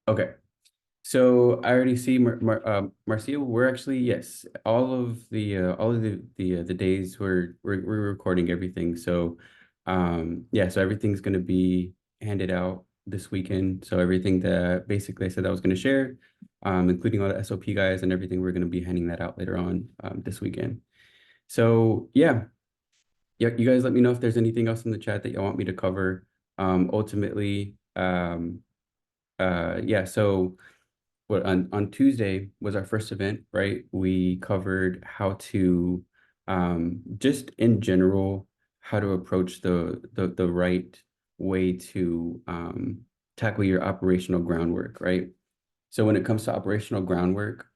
Okay. So I already see Marcia. We're actually, yes, all of the days we're recording everything. So yeah, so everything's gonna be handed out this weekend. So everything that basically I said I was gonna share, including all the SOP guys and everything, we're gonna be handing that out later on this weekend. So yeah, you guys let me know if there's anything else in the chat that you want me to cover. Ultimately, yeah, so what on Tuesday was our first event, right? We covered how to just in general how to approach the right way to tackle your operational groundwork, right? So when it comes to operational groundwork,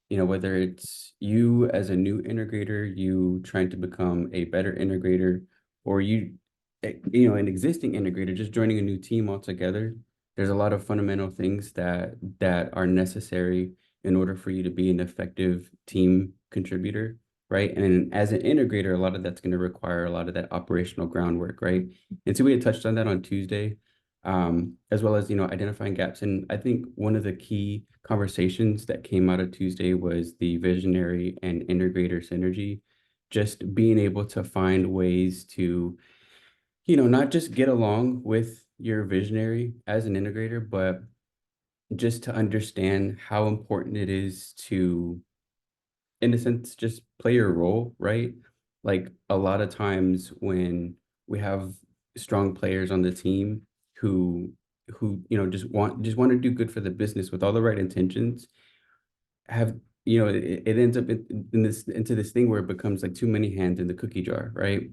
whether it's you as a new integrator, you trying to become a better integrator, or an existing integrator just joining a new team altogether, there's a lot of fundamental things that are necessary in order for you to be an effective team contributor, right? And as an integrator, a lot of that's going to require a lot of that operational groundwork, right? And so we had touched on that on Tuesday, as well as, identifying gaps. And I think one of the key conversations that came out of Tuesday was the visionary and integrator synergy, just being able to find ways to, not just get along with your visionary as an integrator, but just to understand how important it is to, in a sense, just play your role, right? Like a lot of times when we have strong players on the team who just want to do good for the business with all the right intentions, have it ends up in this into this thing where it becomes like too many hands in the cookie jar, right?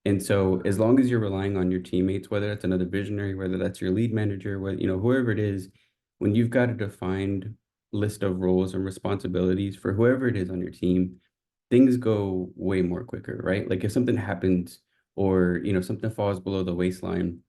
And so as long as you're relying on your teammates, whether that's another visionary, whether that's your lead manager, whoever it is, when you've got a defined list of roles and responsibilities for whoever it is on your team, things go way more quicker, right? Like if something happens or something falls below the waistline,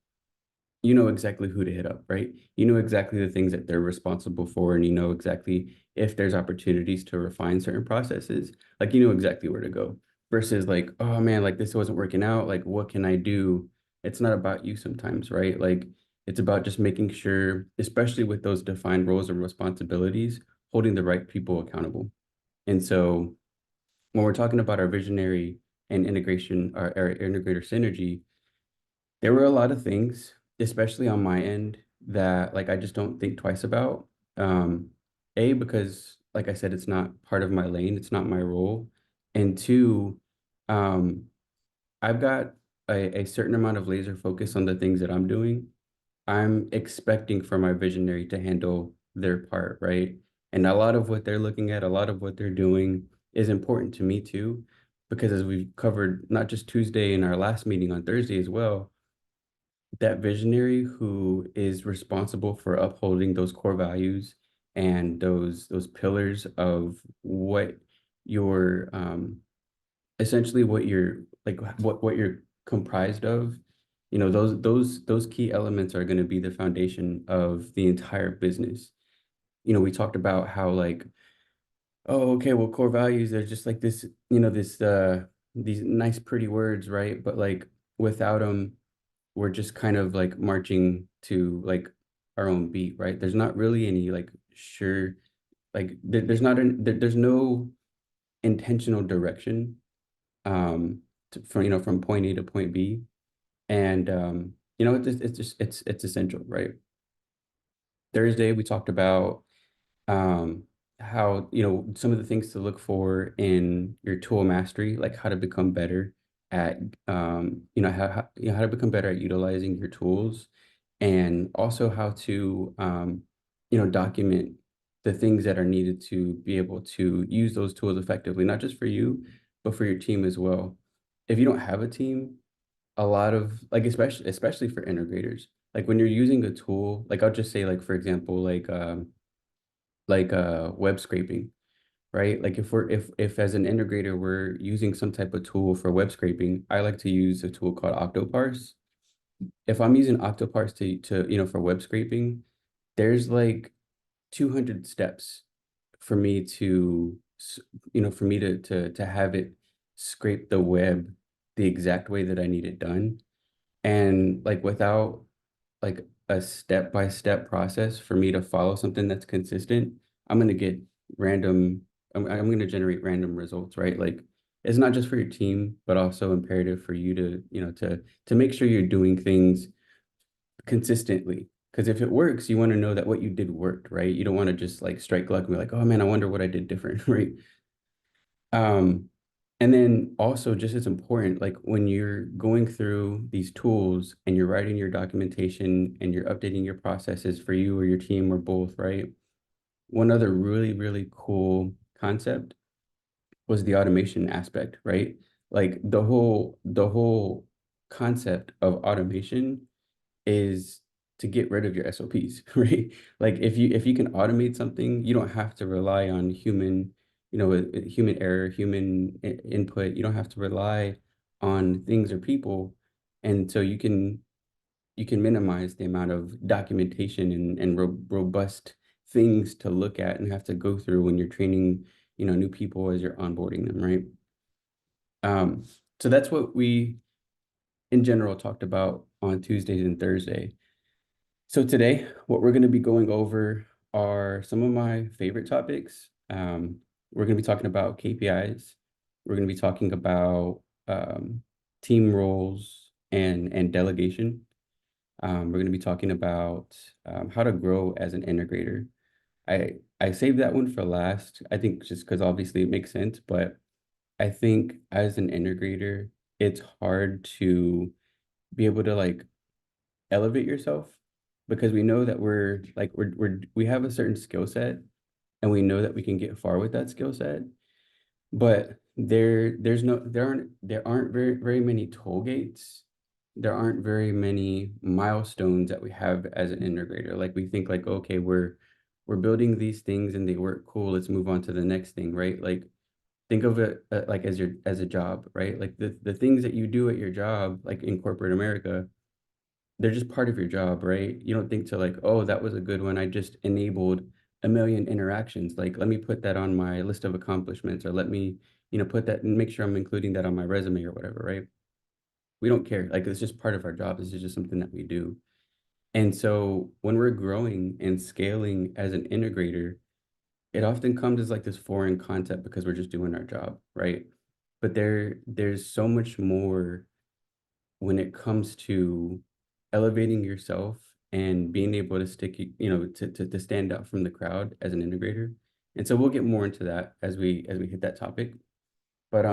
you know exactly who to hit up, right? You know exactly the things that they're responsible for, and you know exactly if there's opportunities to refine certain processes. Like you know exactly where to go. Versus like, oh man, like this wasn't working out. Like, what can I do? It's not about you sometimes, right? Like it's about just making sure, especially with those defined roles and responsibilities, holding the right people accountable. And so when we're talking about our visionary and integration, our integrator synergy, there were a lot of things, especially on my end, that like I just don't think twice about. Um, because like I said, it's not part of my lane, it's not my role. And two, um, I've got a certain amount of laser focus on the things that I'm doing. I'm expecting for my visionary to handle their part, right? And a lot of what they're looking at, a lot of what they're doing is important to me too, because as we've covered not just Tuesday in our last meeting on Thursday as well, that visionary who is responsible for upholding those core values and those pillars of what your essentially what you're like what you're comprised of, those key elements are going to be the foundation of the entire business. We talked about how like, oh, okay, well, core values, they're just like this, these nice pretty words, right? But like without them, we're just kind of like marching to like our own beat, right? There's not really any like sure, like there's not there's no intentional direction from point A to point B. And it's essential, right? Thursday we talked about how some of the things to look for in your tool mastery, like how to become better at how to become better at utilizing your tools, and also how to document the things that are needed to be able to use those tools effectively, not just for you, but for your team as well. If you don't have a team, a lot of like especially for integrators, like when you're using a tool, like I'll just say like for example, web scraping, right? Like if as an integrator we're using some type of tool for web scraping, I like to use a tool called Octoparse. If I'm using Octoparse to for web scraping, there's like 200 steps for me to have it scrape the web the exact way that I need it done. And like without like a step-by-step process for me to follow something that's consistent, I'm gonna get random, I'm gonna generate random results, right? Like it's not just for your team, but also imperative for you to, to make sure you're doing things consistently. Because if it works, you want to know that what you did worked, right? You don't want to just like strike luck and be like, oh man, I wonder what I did different, right? Um, and then also just as important, like when you're going through these tools and you're writing your documentation and you're updating your processes for you or your team or both, right? One other really, really cool concept was the automation aspect, right? Like the whole concept of automation is to get rid of your SOPs, right? Like if you can automate something, you don't have to rely on human, human error, human input. You don't have to rely on things or people. And so you can minimize the amount of documentation and robust things to look at and have to go through when you're training, new people as you're onboarding them, right? Um, so that's what we in general talked about on Tuesdays and Thursday. So today, what we're going to be going over are some of my favorite topics. We're going to be talking about KPIs. We're going to be talking about team roles and delegation. We're going to be talking about how to grow as an integrator. I saved that one for last. I think just because obviously it makes sense, but I think as an integrator, it's hard to be able to like elevate yourself because we know that we have a certain skill set and we know that we can get far with that skill set, but there aren't very many toll gates. There aren't very many milestones that we have as an integrator. Like we think like, okay, we're building these things and they work cool. Let's move on to the next thing, right? Like think of it like as a job, right? Like the things that you do at your job, like in corporate America, they're just part of your job, right? You don't think to like, oh, that was a good one. I just enabled a million interactions. Like, let me put that on my list of accomplishments, or let me, put that and make sure I'm including that on my resume or whatever, right? We don't care. Like, it's just part of our job. This is just something that we do. And so when we're growing and scaling as an integrator, it often comes as like this foreign concept because we're just doing our job, right? But there's so much more when it comes to elevating yourself and being able to stick, to stand out from the crowd as an integrator. And so we'll get more into that as we hit that topic. But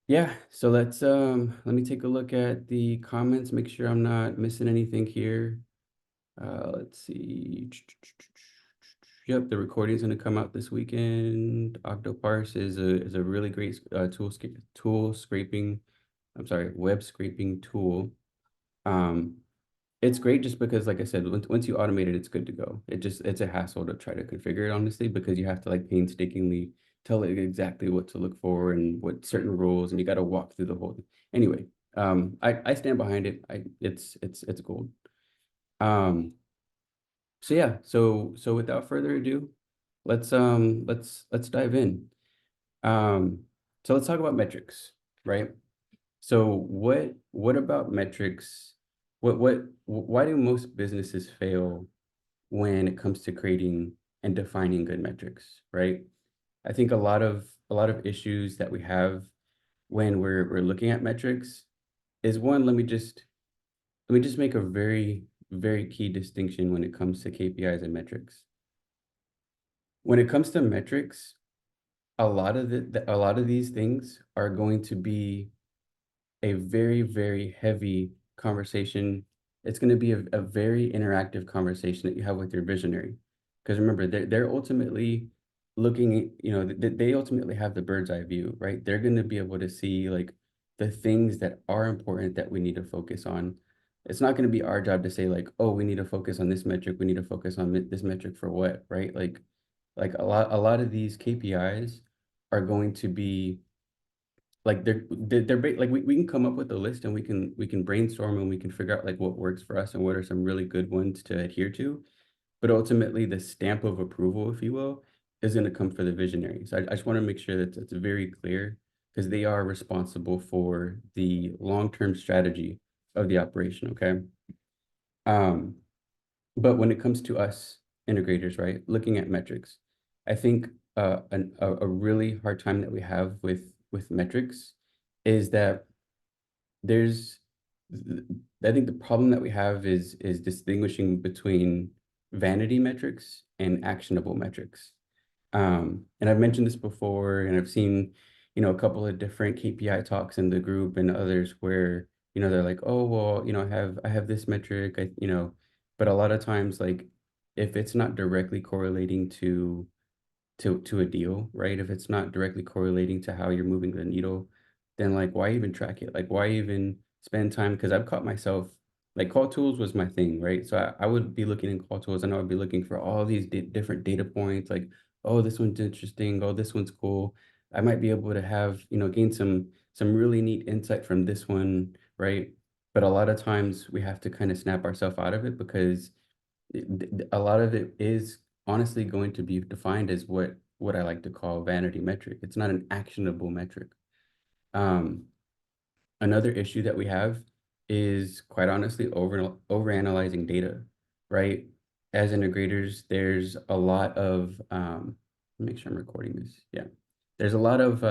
yeah, so let me take a look at the comments, make sure I'm not missing anything here. Let's see. Yep, the recording's going to come out this weekend. Octoparse is a really great tool scraping. I'm sorry, web scraping tool. Um, it's great just because, like I said, once you automate it, it's good to go. It's a hassle to try to configure it, honestly, because you have to like painstakingly tell it exactly what to look for and what certain rules, and you got to walk through the whole thing. Anyway, I stand behind it. It's gold. Um, so yeah, so without further ado, let's dive in. So let's talk about metrics, right? So what about metrics? Why do most businesses fail when it comes to creating and defining good metrics, right? I think a lot of issues that we have when we're looking at metrics is one, let me just make a very, very key distinction when it comes to KPIs and metrics. When it comes to metrics, a lot of these things are going to be a very, very heavy conversation. It's going to be a very interactive conversation that you have with your visionary. Because remember, they're ultimately looking at, they ultimately have the bird's eye view, right? They're going to be able to see like the things that are important that we need to focus on. It's not going to be our job to say like, oh, we need to focus on this metric. We need to focus on this metric for what, right? Like a lot of these KPIs are going to be like like we can come up with a list and we can brainstorm and we can figure out like what works for us and what are some really good ones to adhere to. But ultimately the stamp of approval, if you will, is going to come for the visionary. So I just want to make sure that it's very clear because they are responsible for the long-term strategy of the operation. Okay. Um, but when it comes to us integrators, right, looking at metrics, I think a really hard time that we have with metrics is that there's I think the problem that we have is distinguishing between vanity metrics and actionable metrics. And I've mentioned this before, and I've seen, a couple of different KPI talks in the group and others where, they're like, oh, well, I have this metric, but a lot of times, like, if it's not directly correlating to a deal, right? If it's not directly correlating to how you're moving the needle, then like why even track it? Like why even spend time? Because I've caught myself like call tools was my thing, right? So I would be looking in call tools and I would be looking for all these different data points, like, oh, this one's interesting, oh, this one's cool. I might be able to have, gain some really neat insight from this one, right? But a lot of times we have to kind of snap ourselves out of it because a lot of it is honestly going to be defined as what I like to call vanity metric. It's not an actionable metric. Um, Another issue that we have is quite honestly over analyzing data, right? As integrators, there's a lot of make sure I'm recording this. Yeah. There's a lot of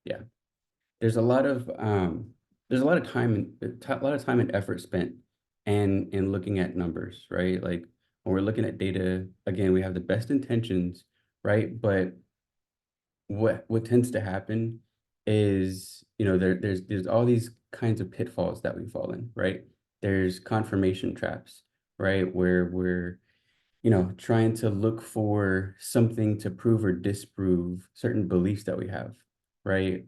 yeah, there's a lot of time and a lot of time and effort spent and in looking at numbers, right? Like when we're looking at data, again, we have the best intentions, right? But what tends to happen is, there's all these kinds of pitfalls that we fall in, right? There's confirmation traps, right? Where we're trying to look for something to prove or disprove certain beliefs that we have, right?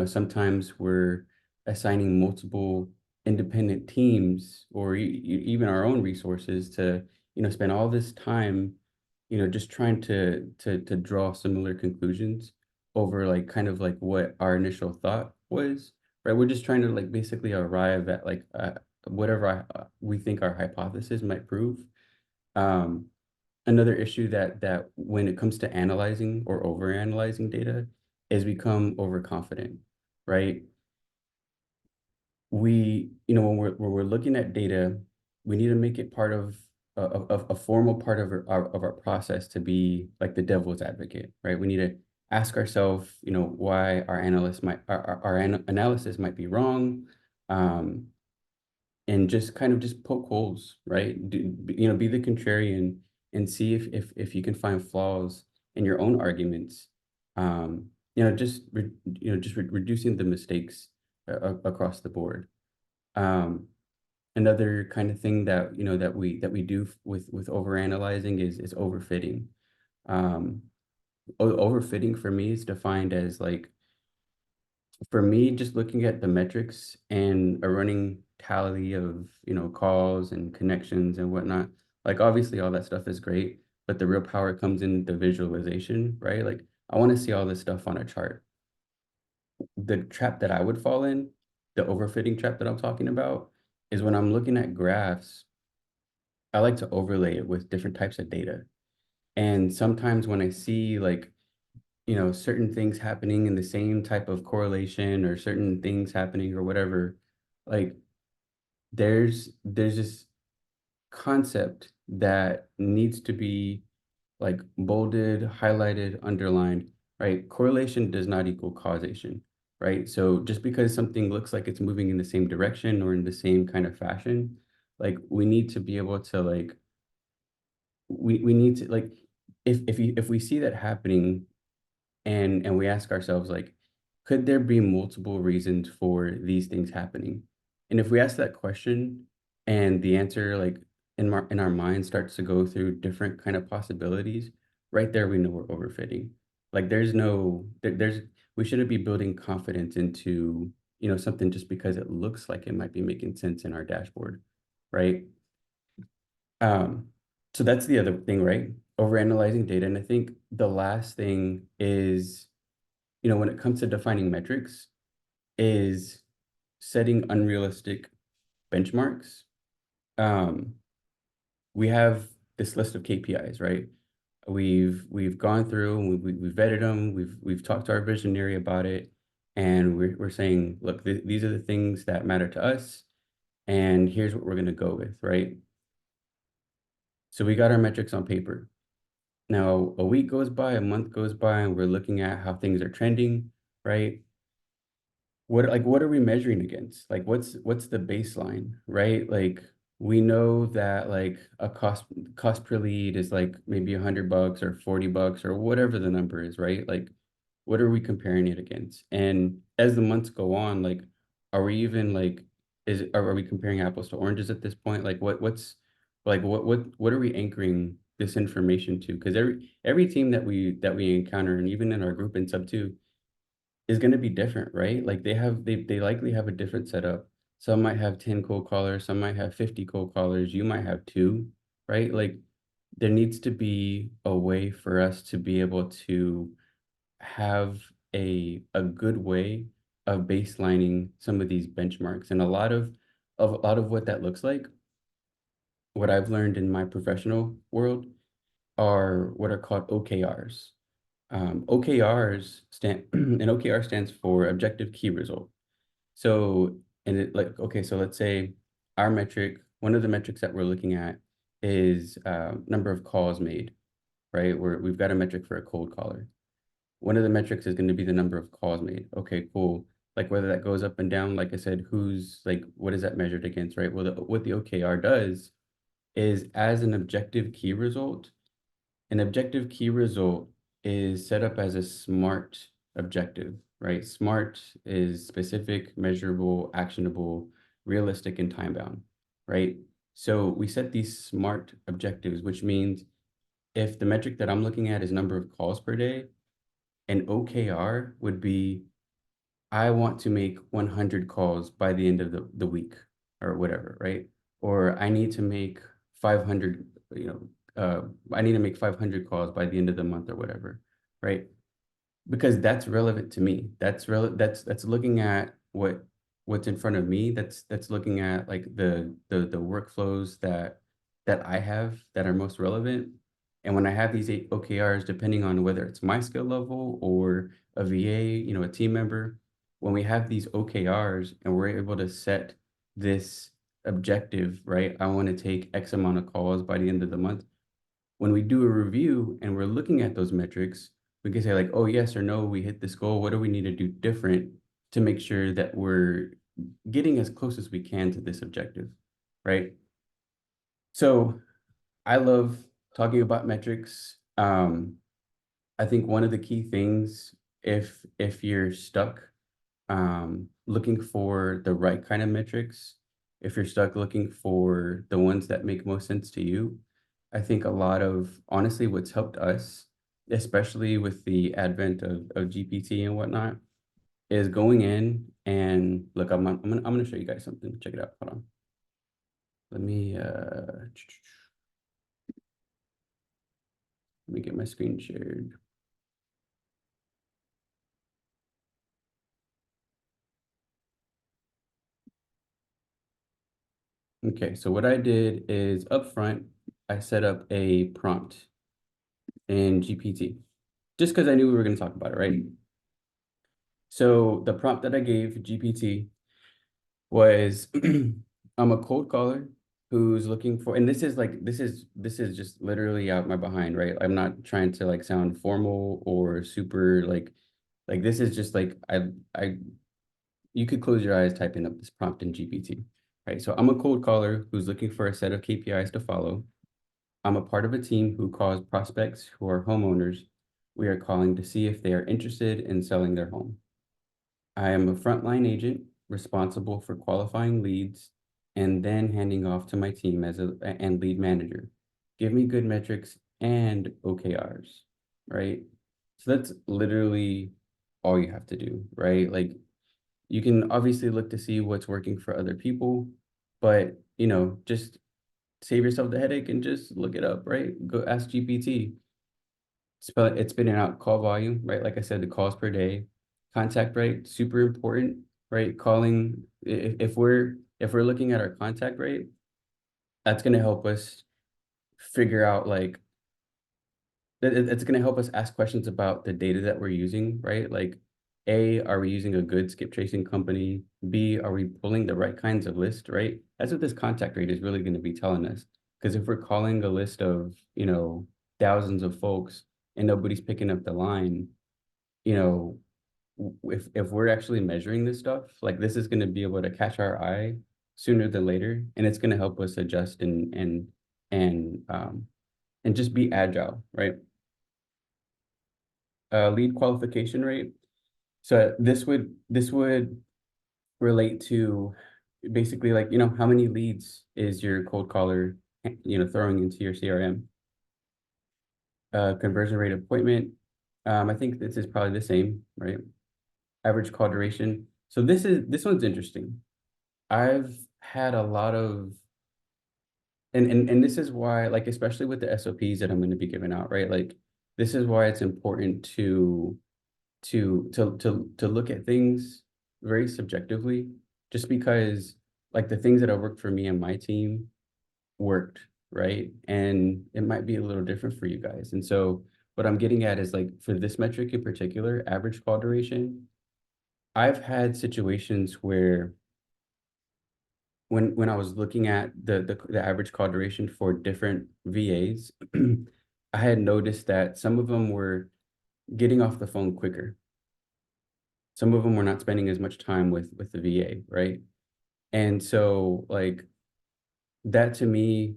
Sometimes we're assigning multiple independent teams or even our own resources to, spend all this time, just trying to draw similar conclusions over like kind of like what our initial thought was, right? We're just trying to like basically arrive at like whatever we think our hypothesis might prove. um, Another issue that when it comes to analyzing or over-analyzing data is become overconfident, right? When we're looking at data, we need to make it part of a formal part of our process to be like the devil's advocate, right? We need to ask ourselves, why our analysts might our analysis might be wrong. Um, and just kind of just poke holes, right? Be the contrarian and see if you can find flaws in your own arguments. Reducing the mistakes across the board. Um, Another kind of thing that that we do with overanalyzing is overfitting. Um, Overfitting for me is defined as like for me, just looking at the metrics and a running tally of, calls and connections and whatnot, like obviously all that stuff is great, but the real power comes in the visualization, right? Like I want to see all this stuff on a chart. The trap that I would fall in, the overfitting trap that I'm talking about, is when I'm looking at graphs, I like to overlay it with different types of data. And sometimes when I see like certain things happening in the same type of correlation or certain things happening or whatever, like there's this concept that needs to be like bolded, highlighted, underlined, right? Correlation does not equal causation, right? So just because something looks like it's moving in the same direction or in the same kind of fashion, like we need to be able to like we need to like if we see that happening and we ask ourselves like could there be multiple reasons for these things happening, and if we ask that question and the answer like in our mind starts to go through different kind of possibilities, right there we know we're overfitting. Like there's no there's we shouldn't be building confidence into something just because it looks like it might be making sense in our dashboard, right? um so that's the other thing, right? Overanalyzing data. And I think the last thing is, when it comes to defining metrics, is setting unrealistic benchmarks. Um, we have this list of KPIs, right? We've gone through and we've vetted them. We've talked to our visionary about it, and we're saying, look, these are the things that matter to us, And here's what we're going to go with, right? So we got our metrics on paper. Now, a week goes by, a month goes by, and we're looking at how things are trending, right? What are we measuring against? Like what's the baseline, right? Like we know that like a cost per lead is like maybe $100 or $40 or whatever the number is, right? Like what are we comparing it against? And as the months go on, like are we even like are we comparing apples to oranges at this point? Like what's like what are we anchoring this information to? Because every team that we encounter, and even in our group and sub two, is going to be different, right? Like they likely have a different setup. Some might have 10 cold callers, some might have 50 cold callers, you might have two, right? Like there needs to be a way for us to be able to have a good way of baselining some of these benchmarks. And a lot of what that looks like, what I've learned in my professional world, are what are called OKRs. OKRs stand and OKR stands for objective key result. So, and it like, okay, so let's say our metric, one of the metrics that we're looking at is number of calls made, right? We've got a metric for a cold caller. One of the metrics is going to be the number of calls made. Okay, cool. Like whether that goes up and down, like I said, who's like, what is that measured against, right? Well, what the OKR does is as an objective key result is set up as a SMART objective, right? SMART is specific, measurable, actionable, realistic, and time bound, right? So we set these SMART objectives, which means if the metric that I'm looking at is number of calls per day, an OKR would be I want to make 100 calls by the end of the week or whatever, right? Or I need to make 500, I need to make 500 calls by the end of the month or whatever, right? Because that's relevant to me. That's looking at what's in front of me. That's looking at like the workflows that I have that are most relevant. And when I have these eight OKRs, depending on whether it's my skill level or a VA, a team member, when we have these OKRs and we're able to set this objective, right? I want to take X amount of calls by the end of the month. When we do a review and we're looking at those metrics, we can say like, oh, yes or no, we hit this goal. What do we need to do different to make sure that we're getting as close as we can to this objective, right? So I love talking about metrics. I think one of the key things, if you're stuck looking for the right kind of metrics, if you're stuck looking for the ones that make most sense to you, I think a lot of honestly what's helped us, especially with the advent of GPT and whatnot, is going in and look, I'm gonna show you guys something. Check it out. Hold on. Let me get my screen shared. Okay, so what I did is up front, I set up a prompt in GPT just because I knew we were going to talk about it, right? So the prompt that I gave GPT was I'm a cold caller who's looking for, and this is just literally out my behind, right? I'm not trying to like sound formal or super like this is just like I you could close your eyes typing up this prompt in GPT, right? So I'm a cold caller who's looking for a set of KPIs to follow. I'm a part of a team who calls prospects who are homeowners. We are calling to see if they are interested in selling their home. I am a frontline agent responsible for qualifying leads and then handing off to my team as and lead manager. Give me good metrics and OKRs, right? So that's literally all you have to do, right? Like you can obviously look to see what's working for other people, but just save yourself the headache and just look it up, right? Go ask GPT. It's spitting out call volume, right? Like I said, the calls per day, contact rate, super important, right? Calling, if we're looking at our contact rate, that's going to help us figure out like it's going to help us ask questions about the data that we're using, right? Like A, are we using a good skip tracing company? B, are we pulling the right kinds of list, right? That's what this contact rate is really going to be telling us. Because if we're calling a list of, thousands of folks and nobody's picking up the line, you know, if we're actually measuring this stuff, like this is going to be able to catch our eye sooner than later, and it's going to help us adjust and just be agile, right? Lead qualification rate. So this would relate to basically like, how many leads is your cold caller, throwing into your CRM? Conversion rate appointment. I think this is probably the same, right? Average call duration. So this one's interesting. I've had a lot of, and this is why, like, especially with the SOPs that I'm going to be giving out, right? Like, this is why it's important to look at things very subjectively, just because like the things that have worked for me and my team worked, right? And it might be a little different for you guys. And so what I'm getting at is like for this metric in particular, average call duration, I've had situations where when I was looking at the average call duration for different VAs, I had noticed that some of them were getting off the phone quicker. Some of them were not spending as much time with the VA, right? And so that to me,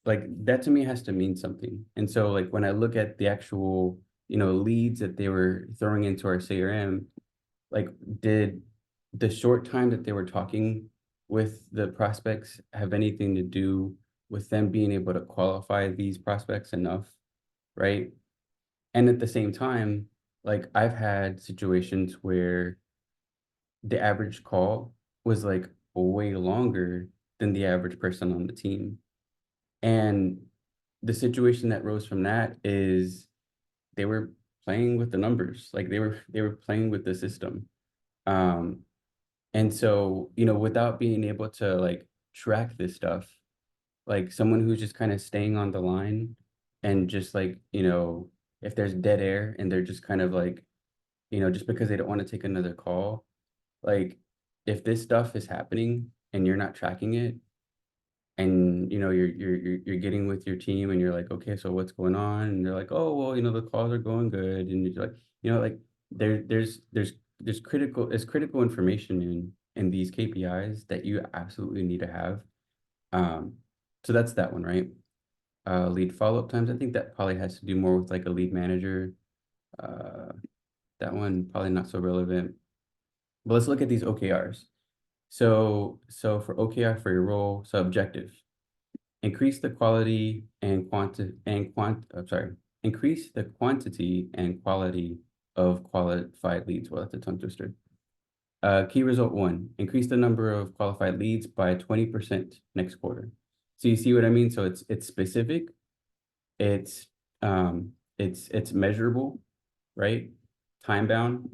that to me has to mean something. And so like when I look at the actual, leads that they were throwing into our CRM, like did the short time that they were talking with the prospects have anything to do with them being able to qualify these prospects enough, right? And at the same time, like I've had situations where the average call was like way longer than the average person on the team. And the situation that rose from that is they were playing with the numbers, like they were playing with the system. Um, and so, without being able to like track this stuff, like someone who's just kind of staying on the line and just like, if there's dead air and they're just kind of like, just because they don't want to take another call, like if this stuff is happening and you're not tracking it, and you're getting with your team and you're like, okay, so what's going on? And they're like, oh well, the calls are going good, and you're like, like there's critical information in these KPIs that you absolutely need to have. Um, so that's that one, right? Lead follow-up times. I think that probably has to do more with like a lead manager. Uh, that one probably not so relevant. But let's look at these OKRs. So for OKR for your role, so objective. Increase the quality and increase the quantity and quality of qualified leads. Well, that's a tongue twister. Key result one, increase the number of qualified leads by 20% next quarter. So you see what I mean? So it's specific, it's it's measurable, right? Time bound.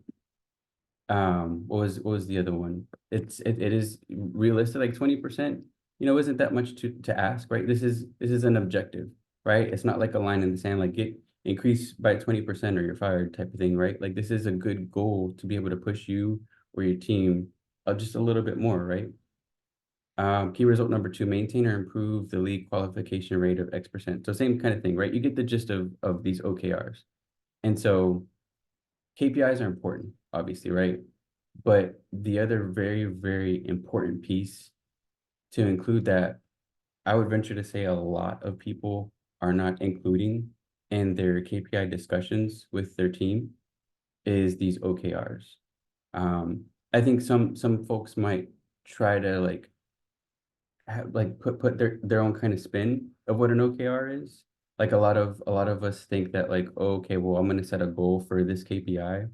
What was the other one? It is realistic, like 20%, isn't that much to ask, right? This is an objective, right? It's not like a line in the sand, like get increase by 20% or you're fired type of thing, right? Like this is a good goal to be able to push you or your team just a little bit more, right? Key result number two, maintain or improve the league qualification rate of X%. So same kind of thing, right? You get the gist of these OKRs. And so KPIs are important, obviously, right? But the other very, very important piece to include that I would venture to say a lot of people are not including in their KPI discussions with their team is these OKRs. I think some folks might try to like put their own kind of spin of what an OKR is. Like a lot of us think that like, oh, okay, well, I'm going to set a goal for this KPI.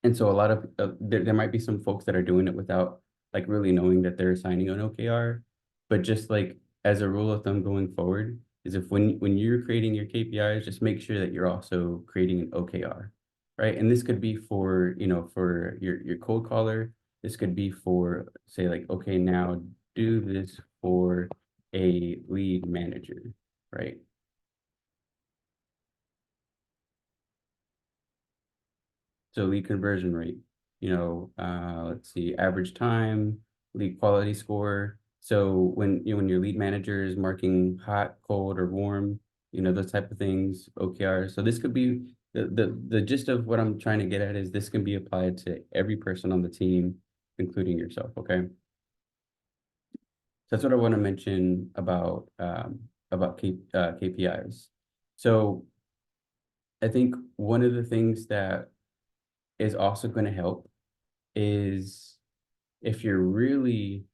And so a lot of there might be some folks that are doing it without like really knowing that they're signing an OKR. But just like as a rule of thumb going forward is if when you're creating your KPIs, just make sure that you're also creating an OKR, right? And this could be for, for your cold caller. This could be for say like, okay, now do this for a lead manager, right? So lead conversion rate, let's see, average time, lead quality score. So when your lead manager is marking hot, cold, or warm, those type of things, OKR. So this could be the gist of what I'm trying to get at is this can be applied to every person on the team, including yourself. Okay. So that's what I want to mention about KPIs. So I think one of the things that is also going to help is if you're really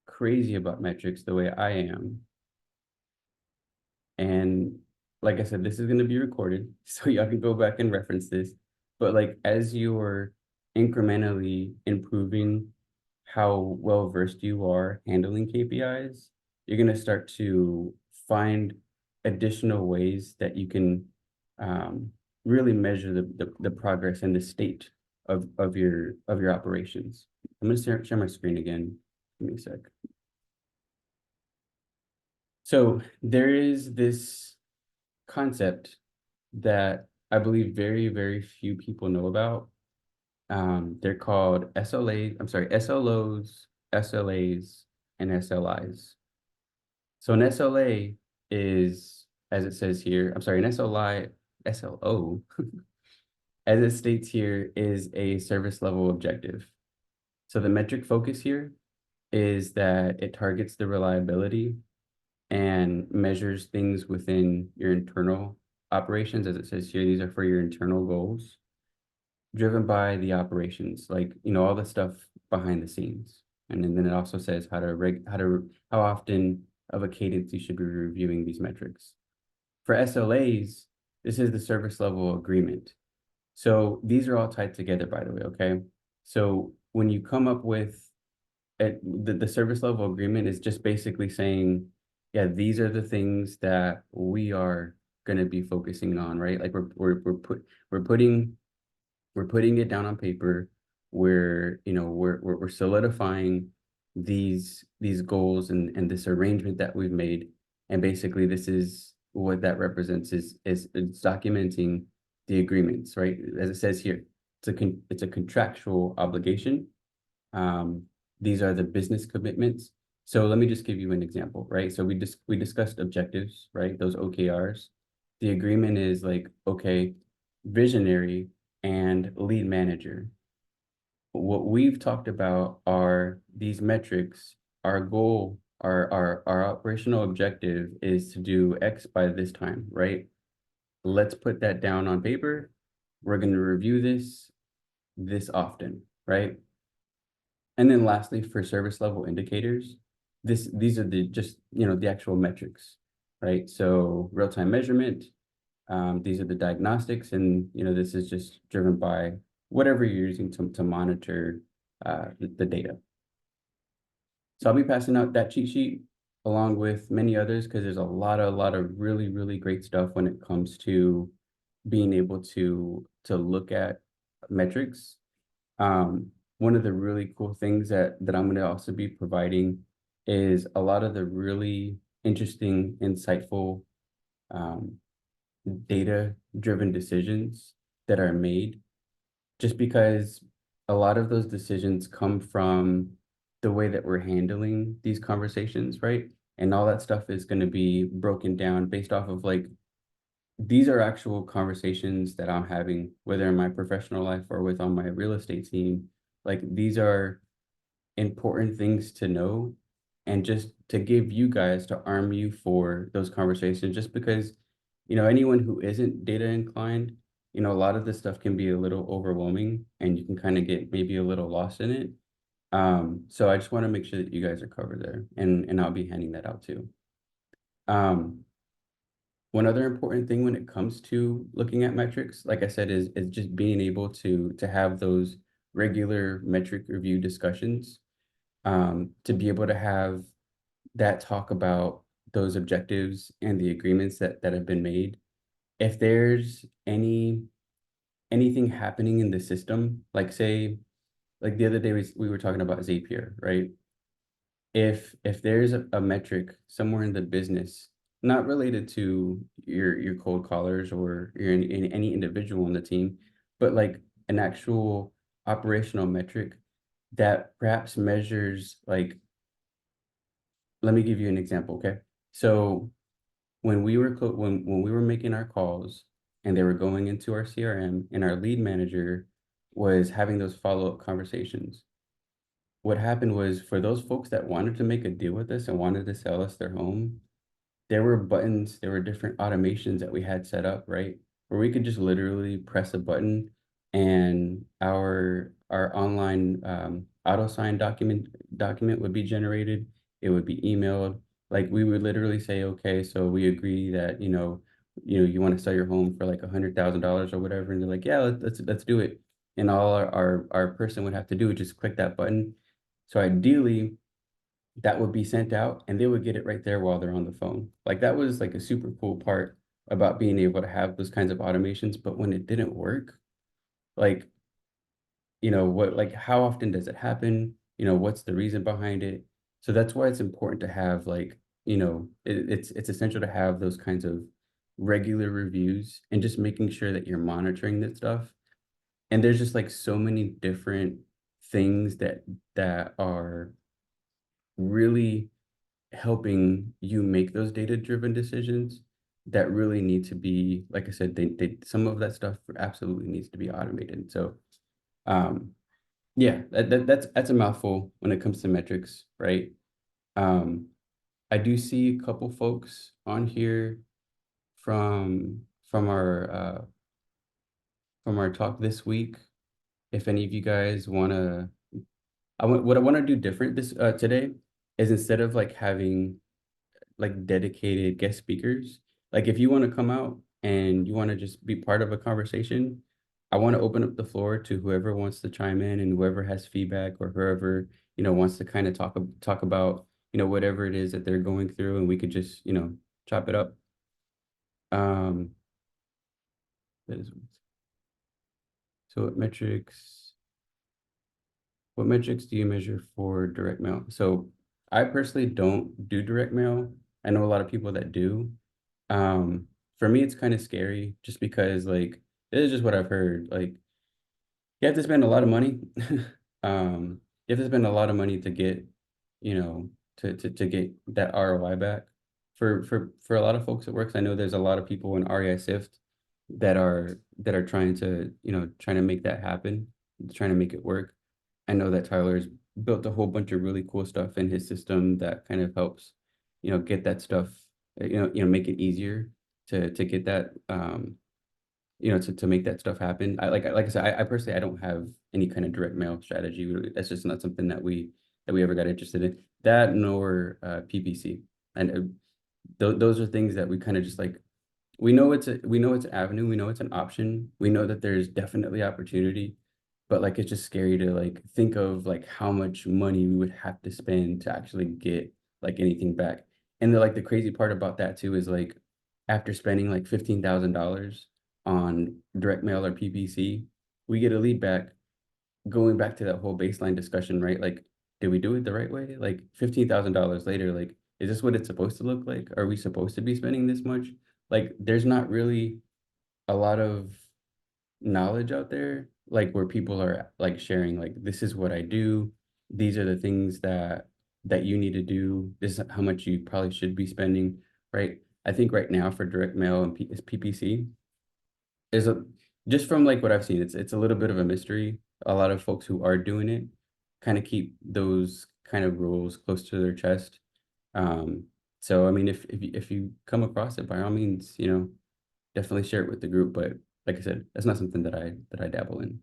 crazy about metrics the way I am, and like I said, this is going to be recorded, so y'all can go back and reference this. But like as you're incrementally improving how well versed you are handling KPIs, you're going to start to find additional ways that you can um, really measure the progress and the state of your operations. I'm going to share my screen again. Give me a sec. So there is this concept that I believe very, very few people know about. They're called SLOs, SLAs, and SLIs. So an SLA is, as it says here, I'm sorry, an SLO, as it states here, is a service level objective. So the metric focus here is that it targets the reliability and measures things within your internal operations. As it says here, these are for your internal goals, driven by the operations, like, all the stuff behind the scenes. And then it also says how often of a cadence you should be reviewing these metrics. For SLAs, this is the service level agreement. So these are all tied together, by the way, okay? So when you come up with the service level agreement is just basically saying, yeah, these are the things that we are going to be focusing on, right? Like we're putting it down on paper. We're solidifying these goals and this arrangement that we've made. And basically this is what that represents is it's documenting the agreements, right? As it says here, it's a contractual obligation. Um, these are the business commitments. So let me just give you an example, right? So we discussed objectives, right? Those OKRs. The agreement is like, okay, visionary and lead manager. What we've talked about are these metrics. Our goal, our operational objective is to do X by this time, right? Let's put that down on paper. We're going to review this often, right? And then lastly, for service level indicators, these are the actual metrics, right? So real-time measurement, these are the diagnostics, and this is just driven by whatever you're using to monitor the data. So I'll be passing out that cheat sheet along with many others because there's a lot of really, really great stuff when it comes to being able to look at metrics. One of the really cool things that I'm going to also be providing is a lot of the really interesting, insightful, data-driven decisions that are made, just because a lot of those decisions come from the way that we're handling these conversations, right? And all that stuff is going to be broken down based off of like, these are actual conversations that I'm having, whether in my professional life or with on my real estate team. Like these are important things to know and just to give you guys to arm you for those conversations, just because, anyone who isn't data inclined, a lot of this stuff can be a little overwhelming and you can kind of get maybe a little lost in it. So I just want to make sure that you guys are covered there, and I'll be handing that out too. One other important thing when it comes to looking at metrics, like I said, is just being able to have those regular metric review discussions, to be able to have that talk about those objectives and the agreements that have been made. If there's anything happening in the system, like say, like the other day we were talking about Zapier, right? If there's a metric somewhere in the business not related to your cold callers or any individual on the team, but like an actual operational metric that perhaps measures like, let me give you an example, okay? So when we were making our calls and they were going into our CRM and our lead manager was having those follow-up conversations, what happened was for those folks that wanted to make a deal with us and wanted to sell us their home, there were buttons, there were different automations that we had set up, right? Where we could just literally press a button and our online auto sign document would be generated. It would be emailed. Like we would literally say, okay, so we agree that, you want to sell your home for like $100,000 or whatever. And they're like, yeah, let's do it. And all our person would have to do is just click that button. So ideally, that would be sent out and they would get it right there while they're on the phone. Like that was like a super cool part about being able to have those kinds of automations. But when it didn't work, like, like how often does it happen? What's the reason behind it? So that's why it's important to have like, it's essential to have those kinds of regular reviews and just making sure that you're monitoring that stuff. And there's just like so many different things that are really helping you make those data-driven decisions that really need to be, like I said, some of that stuff absolutely needs to be automated. So, yeah, that's a mouthful when it comes to metrics, right? Um, I do see a couple folks on here from from our uh, from our talk this week. If any of you guys want to, what I want to do different this today is instead of like having like dedicated guest speakers. Like if you want to come out and you want to just be part of a conversation, I want to open up the floor to whoever wants to chime in and whoever has feedback or whoever, wants to kind of talk about, whatever it is that they're going through and we could just, chop it up. Um, that is, so what metrics do you measure for direct mail? So I personally don't do direct mail. I know a lot of people that do. For me, it's kind of scary just because like this is just what I've heard. Like you have to spend a lot of money. You have to spend a lot of money to get, you know, to get that ROI back. For a lot of folks it works. I know there's a lot of people in REI Sift that are trying to, trying to make that happen, trying to make it work. I know that Tyler's built a whole bunch of really cool stuff in his system that kind of helps, get that stuff, make it easier to get that, to make that stuff happen. Like I said, I personally I don't have any kind of direct mail strategy. That's just not something that we ever got interested in. That nor PPC, and those are things that we kind of just like we know it's an avenue, we know it's an option, we know that there's definitely opportunity, but like it's just scary to like think of like how much money we would have to spend to actually get like anything back. And the crazy part about that too is like after spending like $15,000 on direct mail or PPC, we get a lead back. Going back to that whole baseline discussion, right? Like, did we do it the right way? Like $15,000 later, like, is this what it's supposed to look like? Are we supposed to be spending this much? Like, there's not really a lot of knowledge out there, like where people are like sharing, like, this is what I do. These are the things that you need to do. This is how much you probably should be spending, right? I think right now for direct mail and PPC, is a just from like what I've seen, it's a little bit of a mystery. A lot of folks who are doing it kind of keep those kind of rules close to their chest. Um, so I mean, if you come across it, by all means, definitely share it with the group. But like I said, that's not something that I dabble in.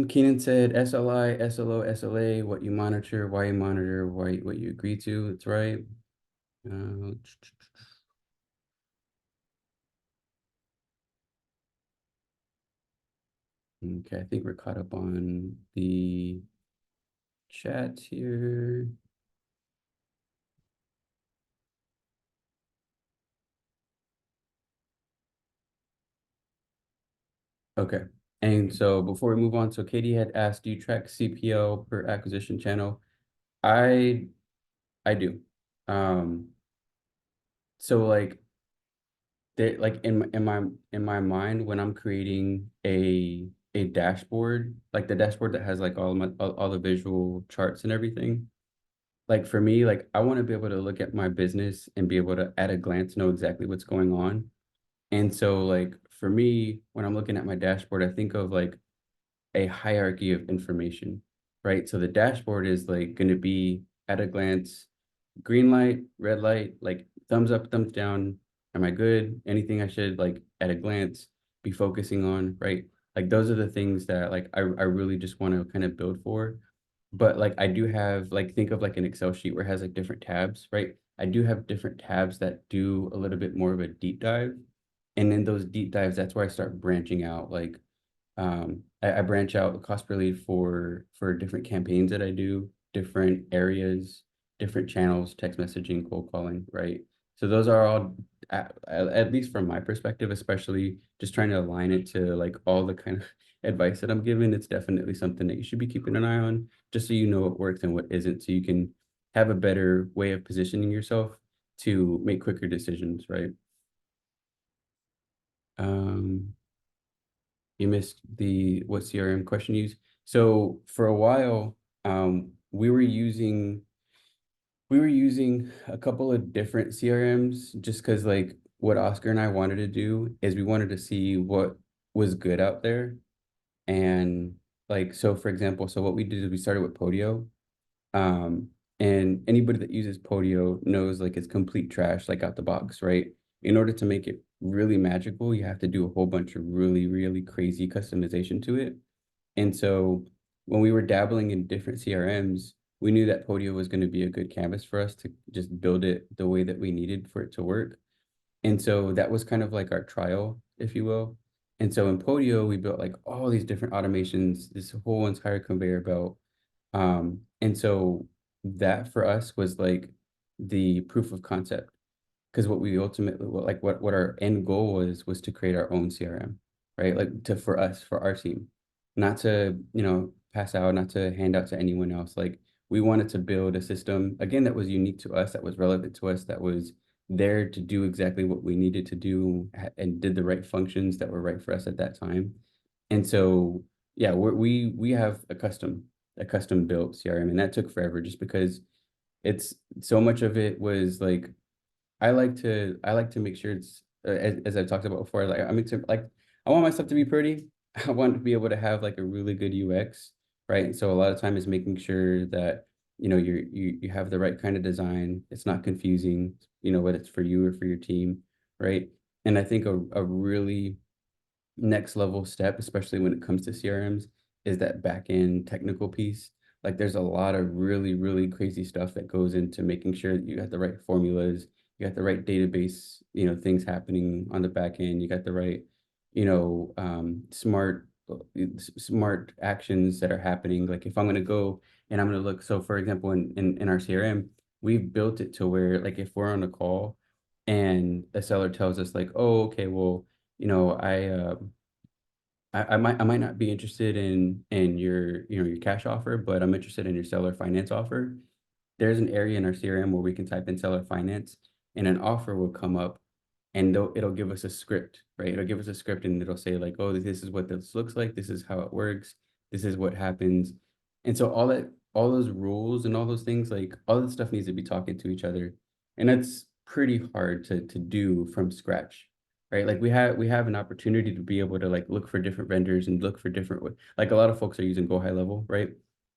Keenan said SLI, SLO, SLA, what you monitor, why you monitor, why what you agree to. That's right. Uh, okay, I think we're caught up on the chat here. Okay. And so before we move on, so Katie had asked, do you track CPL per acquisition channel? I I do. Um, so like they like in my mind when I'm creating a dashboard, like the dashboard that has like all the visual charts and everything. Like for me, like I want to be able to look at my business and be able to at a glance know exactly what's going on. And so like for me, when I'm looking at my dashboard, I think of like a hierarchy of information, right? So the dashboard is like going to be at a glance, green light, red light, like thumbs up, thumbs down. Am I good? Anything I should like at a glance be focusing on, right? Like those are the things that like I really just want to kind of build for. But like I do have like think of like an Excel sheet where it has like different tabs, right? I do have different tabs that do a little bit more of a deep dive. And in those deep dives, that's where I start branching out. Like I branch out cost per lead for different campaigns that I do, different areas, different channels, text messaging, cold calling, right? So those are all at least from my perspective, especially just trying to align it to like all the kind of advice that I'm giving. It's definitely something that you should be keeping an eye on, just so you know what works and what isn't, so you can have a better way of positioning yourself to make quicker decisions, right? Um, You missed the what CRM question you use. So for a while, we were using a couple of different CRMs just because like what Oscar and I wanted to do is we wanted to see what was good out there. And like so for example, so what we did is we started with Podio. Um, and anybody that uses Podio knows like it's complete trash, like out the box, right? In order to make it really magical, you have to do a whole bunch of really, really crazy customization to it. And so when we were dabbling in different CRMs, we knew that Podio was going to be a good canvas for us to just build it the way that we needed for it to work. And so that was kind of like our trial, if you will. And so in Podio, we built like all these different automations, this whole entire conveyor belt. And so that for us was like the proof of concept, because what we ultimately what our end goal was to create our own CRM, right? Like to for us, for our team, not to, pass out, not to hand out to anyone else. Like we wanted to build a system again that was unique to us, that was relevant to us, that was there to do exactly what we needed to do and did the right functions that were right for us at that time. And so yeah, we have a custom built CRM, and that took forever just because it's so much of it was like I like to make sure it's as I've talked about before. Like I want my stuff to be pretty. I want to be able to have like a really good UX, right? So a lot of time is making sure that you have the right kind of design. It's not confusing, whether it's for you or for your team, right? And I think a really next level step, especially when it comes to CRMs, is that back end technical piece. Like there's a lot of really, really crazy stuff that goes into making sure that you got the right formulas, you got the right database, things happening on the back end, you got the right, smart actions that are happening. Like if I'm gonna go and I'm gonna look, so for example, in our CRM, we've built it to where like if we're on a call and a seller tells us like, oh, okay, well, you know, I might not be interested in your your cash offer, but I'm interested in your seller finance offer. There's an area in our CRM where we can type in seller finance, and an offer will come up, and it'll give us a script, right? It'll give us a script, and it'll say like, oh, this is what this looks like. This is how it works. This is what happens. And so all those rules and all those things, like all that stuff needs to be talking to each other, and that's pretty hard to do from scratch, right? Like we have an opportunity to be able to like look for different vendors and look for different like a lot of folks are using Go High Level, right?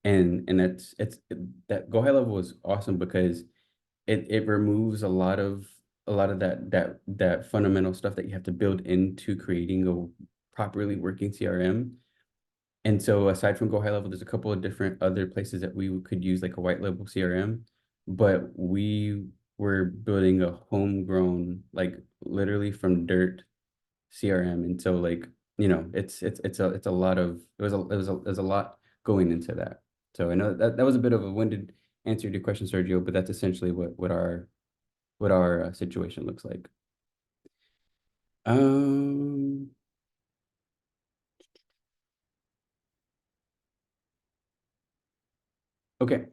And that Go High Level is awesome because it removes a lot of that fundamental stuff that you have to build into creating a properly working CRM. And so aside from Go High Level, there's a couple of different other places that we could use like a white label CRM, but we were building a homegrown, like literally from dirt CRM. And so like, it's a lot of there's a lot going into that. So I know that was a bit of a winded answer to your question, Sergio, but that's essentially what our situation looks like. Um, okay.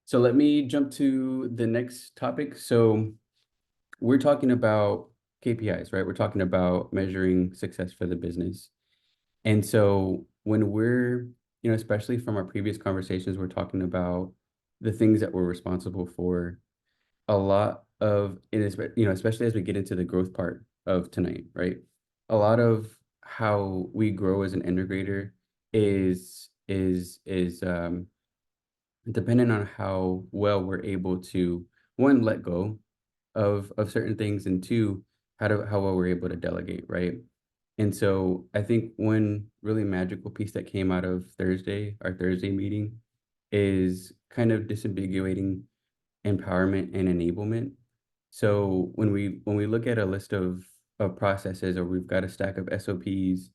So let me jump to the next topic. So we're talking about KPIs, right? We're talking about measuring success for the business. And so when we're, especially from our previous conversations, we're talking about the things that we're responsible for. A lot of it is, especially as we get into the growth part of tonight, right? A lot of how we grow as an integrator is dependent on how well we're able to, one, let go of certain things, and two, how well we're able to delegate, right? And so I think one really magical piece that came out of our Thursday meeting, is kind of disambiguating empowerment and enablement. So when we look at a list of processes, or we've got a stack of SOPs,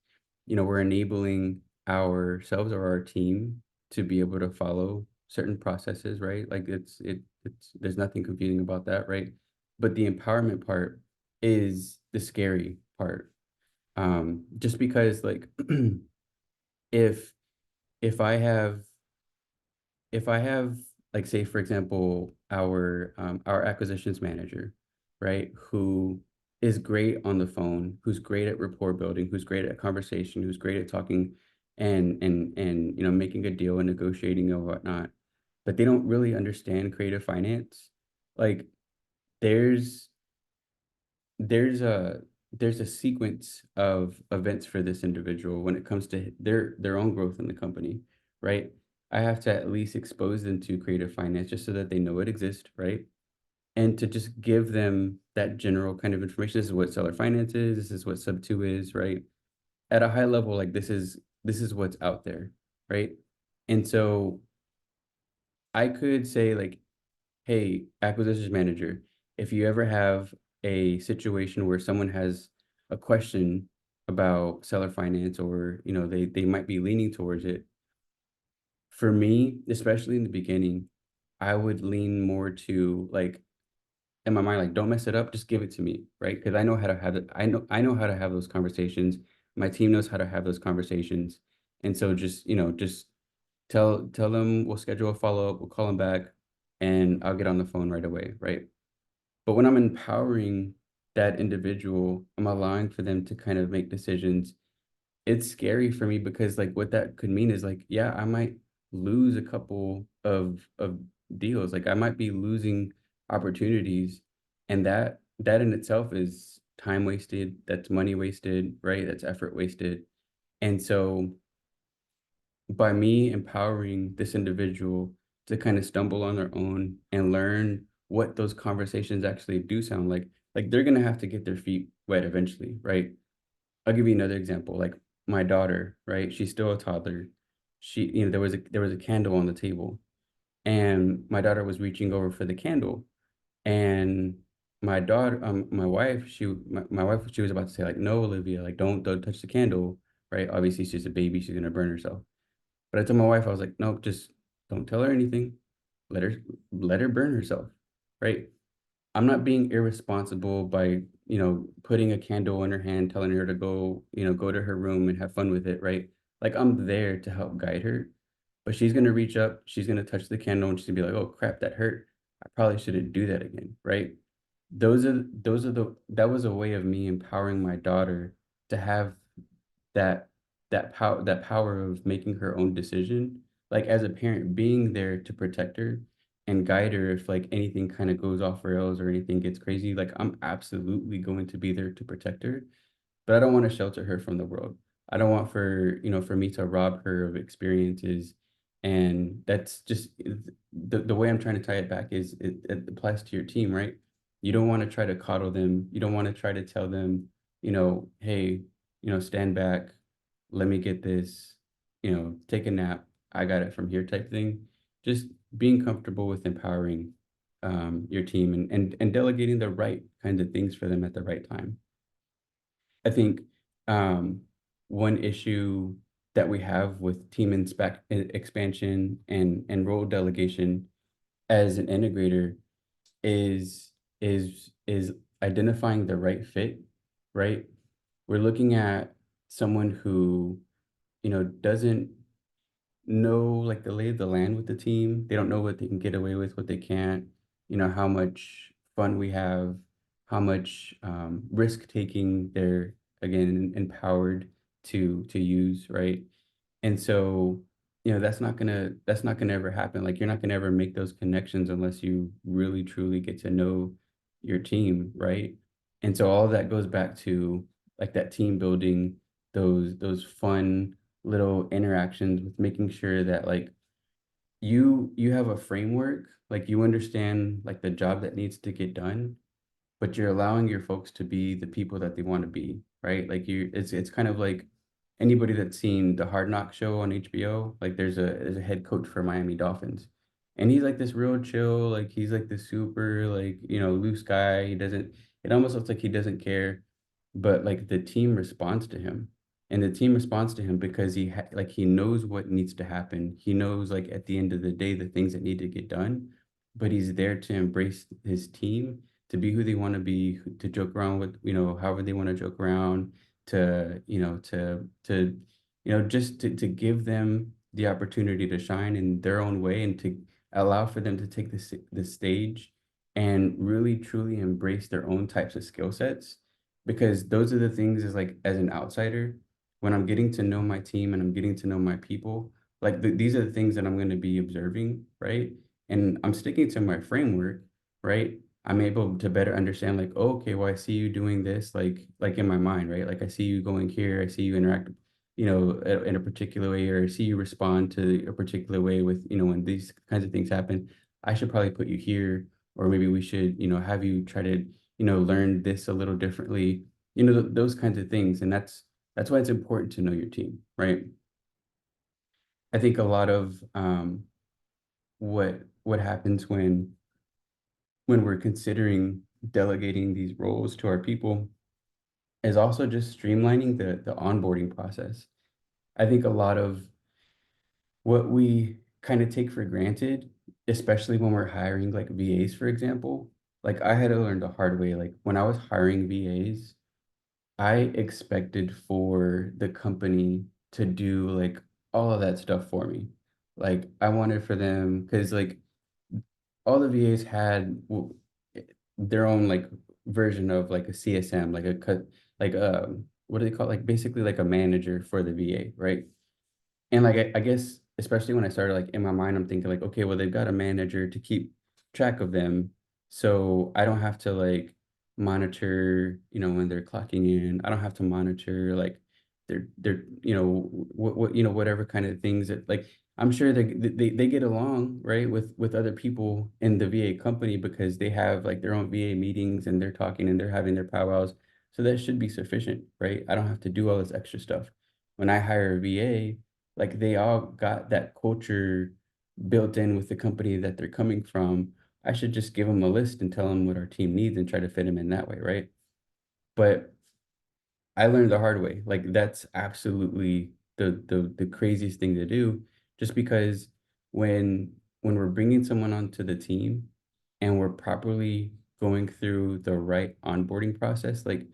we're enabling ourselves or our team to be able to follow certain processes, right? Like it's there's nothing confusing about that, right? But the empowerment part is the scary part. Just because, like, if if I have if I have, like, say, for example, our acquisitions manager, right, who is great on the phone, who's great at rapport building, who's great at conversation, who's great at talking and making a deal and negotiating and whatnot, but they don't really understand creative finance. Like, there's there's a there's a sequence of events for this individual when it comes to their own growth in the company, right? I have to at least expose them to creative finance just so that they know it exists, right? And to just give them that general kind of information. This is what seller finance is, this is what sub two is, right? At a high level, like, this is what's out there, right? And so I could say, like, hey, acquisitions manager, if you ever have a situation where someone has a question about seller finance, or they might be leaning towards it, for me, especially in the beginning, I would lean more to, like, in my mind, like, don't mess it up, just give it to me, right? Because I know how to have it. I know how to have those conversations. My team knows how to have those conversations. And so just tell them we'll schedule a follow-up, we'll call them back, and I'll get on the phone right away, right? But when I'm empowering that individual, I'm allowing for them to kind of make decisions. It's scary for me because, like, what that could mean is, like, yeah, I might lose a couple of deals. Like, I might be losing opportunities, and that in itself is time wasted, that's money wasted, right? That's effort wasted. And so by me empowering this individual to kind of stumble on their own and learn what those conversations actually do sound like they're gonna have to get their feet wet eventually, right? I'll give you another example. Like, my daughter, right? She's still a toddler. There was a candle on the table, and my daughter was reaching over for the candle, and my wife, my wife, she was about to say, like, no, Olivia, like, don't touch the candle, right? Obviously, she's a baby, she's gonna burn herself. But I told my wife, I was like, "Nope, just don't tell her anything. Let her let her burn herself." Right? I'm not being irresponsible by, putting a candle in her hand, telling her to go to her room and have fun with it, right? Like, I'm there to help guide her, but she's gonna reach up, she's gonna touch the candle, and she's gonna be like, "Oh crap, that hurt. I probably shouldn't do that again," right? That was a way of me empowering my daughter to have that that power of making her own decision, like, as a parent, being there to protect her and guide her if, like, anything kind of goes off rails or anything gets crazy. Like, I'm absolutely going to be there to protect her, but I don't want to shelter her from the world. I don't want for me to rob her of experiences. And that's just the way I'm trying to tie it back is it applies to your team, right? You don't want to try to coddle them. You don't want to try to tell them, hey, stand back, let me get this, take a nap. I got it from here type thing. Just being comfortable with empowering your team, and delegating the right kinds of things for them at the right time. I think um, one issue that we have with expansion and role delegation as an integrator is is identifying the right fit, right? We're looking at someone who, doesn't know, like, the lay of the land with the team. They don't know what they can get away with, what they can't, how much fun we have, how much risk taking they're again empowered to use, right? And so, that's not gonna ever happen. Like you're not gonna ever make those connections unless you really truly get to know your team, right? And so all of that goes back to like that team building, those fun little interactions with making sure that like you have a framework, like you understand like the job that needs to get done, but you're allowing your folks to be the people that they want to be, right? Like it's kind of like anybody that's seen the Hard Knock show on HBO, like there's a head coach for Miami Dolphins. And he's like this real chill, like he's like the super like, loose guy. He doesn't it almost looks like he doesn't care, but like the team responds to him. And the team responds to him because like he knows what needs to happen. He knows like at the end of the day the things that need to get done, but he's there to embrace his team, to be who they want to be, to joke around with, however they want to joke around, just to give them the opportunity to shine in their own way and to allow for them to take the stage and really truly embrace their own types of skill sets. Because those are the things as like as an outsider, when I'm getting to know my team and I'm getting to know my people, like these are the things that I'm going to be observing, right? And I'm sticking to my framework, right? I'm able to better understand like, oh, okay, well, I see you doing this, like in my mind, right? Like I see you going here, I see you interact, in a particular way, or I see you respond to a particular way with, when these kinds of things happen, I should probably put you here, or maybe we should, have you try to, learn this a little differently, those kinds of things. And that's why it's important to know your team, right? I think a lot of what happens when we're considering delegating these roles to our people is also just streamlining the onboarding process. I think a lot of what we kind of take for granted, especially when we're hiring like VAs, for example, like I had to learn the hard way. Like when I was hiring VAs, I expected for the company to do like all of that stuff for me. Like I wanted for them because like all the VAs had their own like version of like a CSM, like a cut, like what do they call it? Like basically like a manager for the VA, right? And like I guess especially when I started like in my mind, I'm thinking like, okay, well they've got a manager to keep track of them, so I don't have to like monitor, when they're clocking in. I don't have to monitor like their whatever kind of things that like I'm sure they get along right with other people in the VA company because they have like their own VA meetings and they're talking and they're having their powwows. So that should be sufficient, right? I don't have to do all this extra stuff. When I hire a VA, like they all got that culture built in with the company that they're coming from. I should just give them a list and tell them what our team needs and try to fit them in that way, right? But I learned the hard way. Like that's absolutely the craziest thing to do, just because when we're bringing someone onto the team and we're properly going through the right onboarding process, like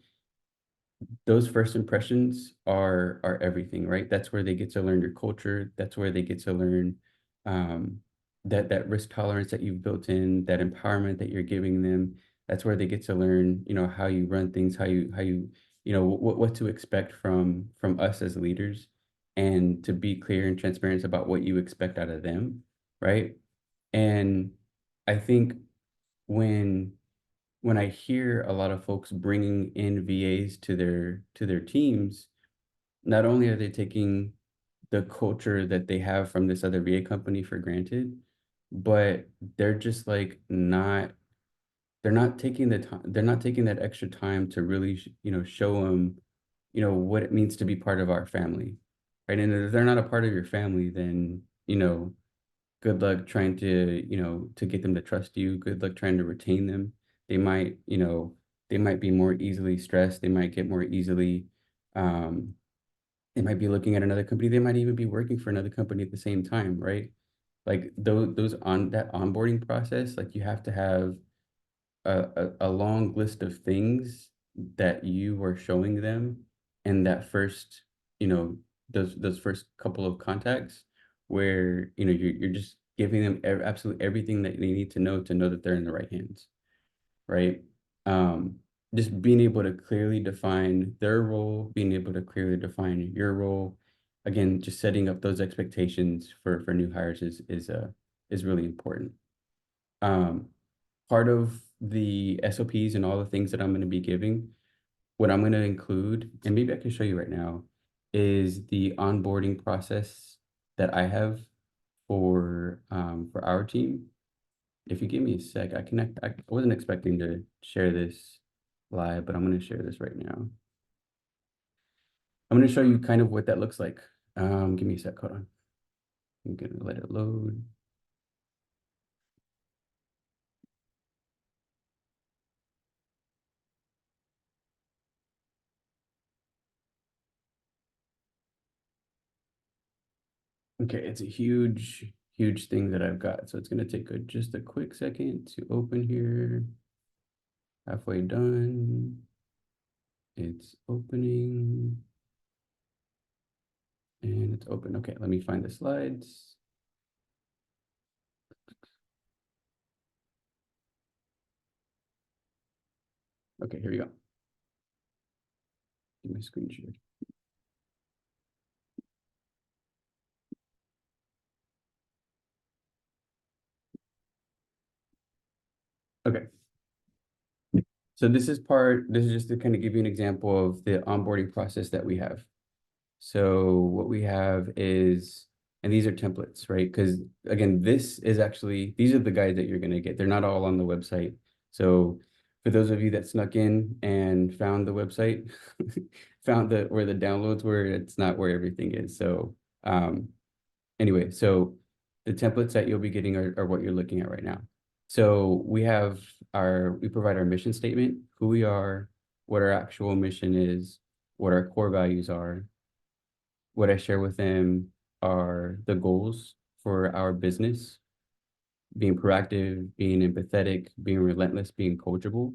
those first impressions are everything, right? That's where they get to learn your culture. That's where they get to learn um, that risk tolerance that you've built in, that empowerment that you're giving them. That's where they get to learn, how you run things, how you, what to expect from us as leaders, and to be clear and transparent about what you expect out of them, right? And I think when when I hear a lot of folks bringing in VAs to their teams, not only are they taking the culture that they have from this other VA company for granted, but they're just like not they're not taking the time they're not taking that extra time to really show them what it means to be part of our family, right? And if they're not a part of your family, then good luck trying to get them to trust you. Good luck trying to retain them. They might, they might be more easily stressed. They might get more easily, um, they might be looking at another company. They might even be working for another company at the same time, right? Like those on that onboarding process, like you have to have a long list of things that you are showing them in that first, those first couple of contacts where, you're just giving them absolutely everything that they need to know that they're in the right hands, right? just being able to clearly define their role, being able to clearly define your role. Again, just setting up those expectations for new hires is really important. Um, Part of the SOPs and all the things that I'm going to be giving, what I'm going to include, and maybe I can show you right now, is the onboarding process that I have for our team. If you give me a sec, I wasn't expecting to share this live, but I'm going to share this right now. I'm going to show you kind of what that looks like. Give me a sec, hold on. I'm going to let it load. Okay, it's a huge thing that I've got. So it's going to take just a quick second to open here. Halfway done. It's opening. And it's open. Okay, let me find the slides. Okay, here we go. Give my screen share. Okay. So this is just to kind of give you an example of the onboarding process that we have. So what we have is, and these are templates, right? Because again, these are the guides that you're going to get. They're not all on the website. So for those of you that snuck in and found the website, found where the downloads were, it's not where everything is. So anyway, so the templates that you'll be getting are what you're looking at right now. So we provide our mission statement, who we are, what our actual mission is, what our core values are. What I share with them are the goals for our business, being proactive, being empathetic, being relentless, being coachable.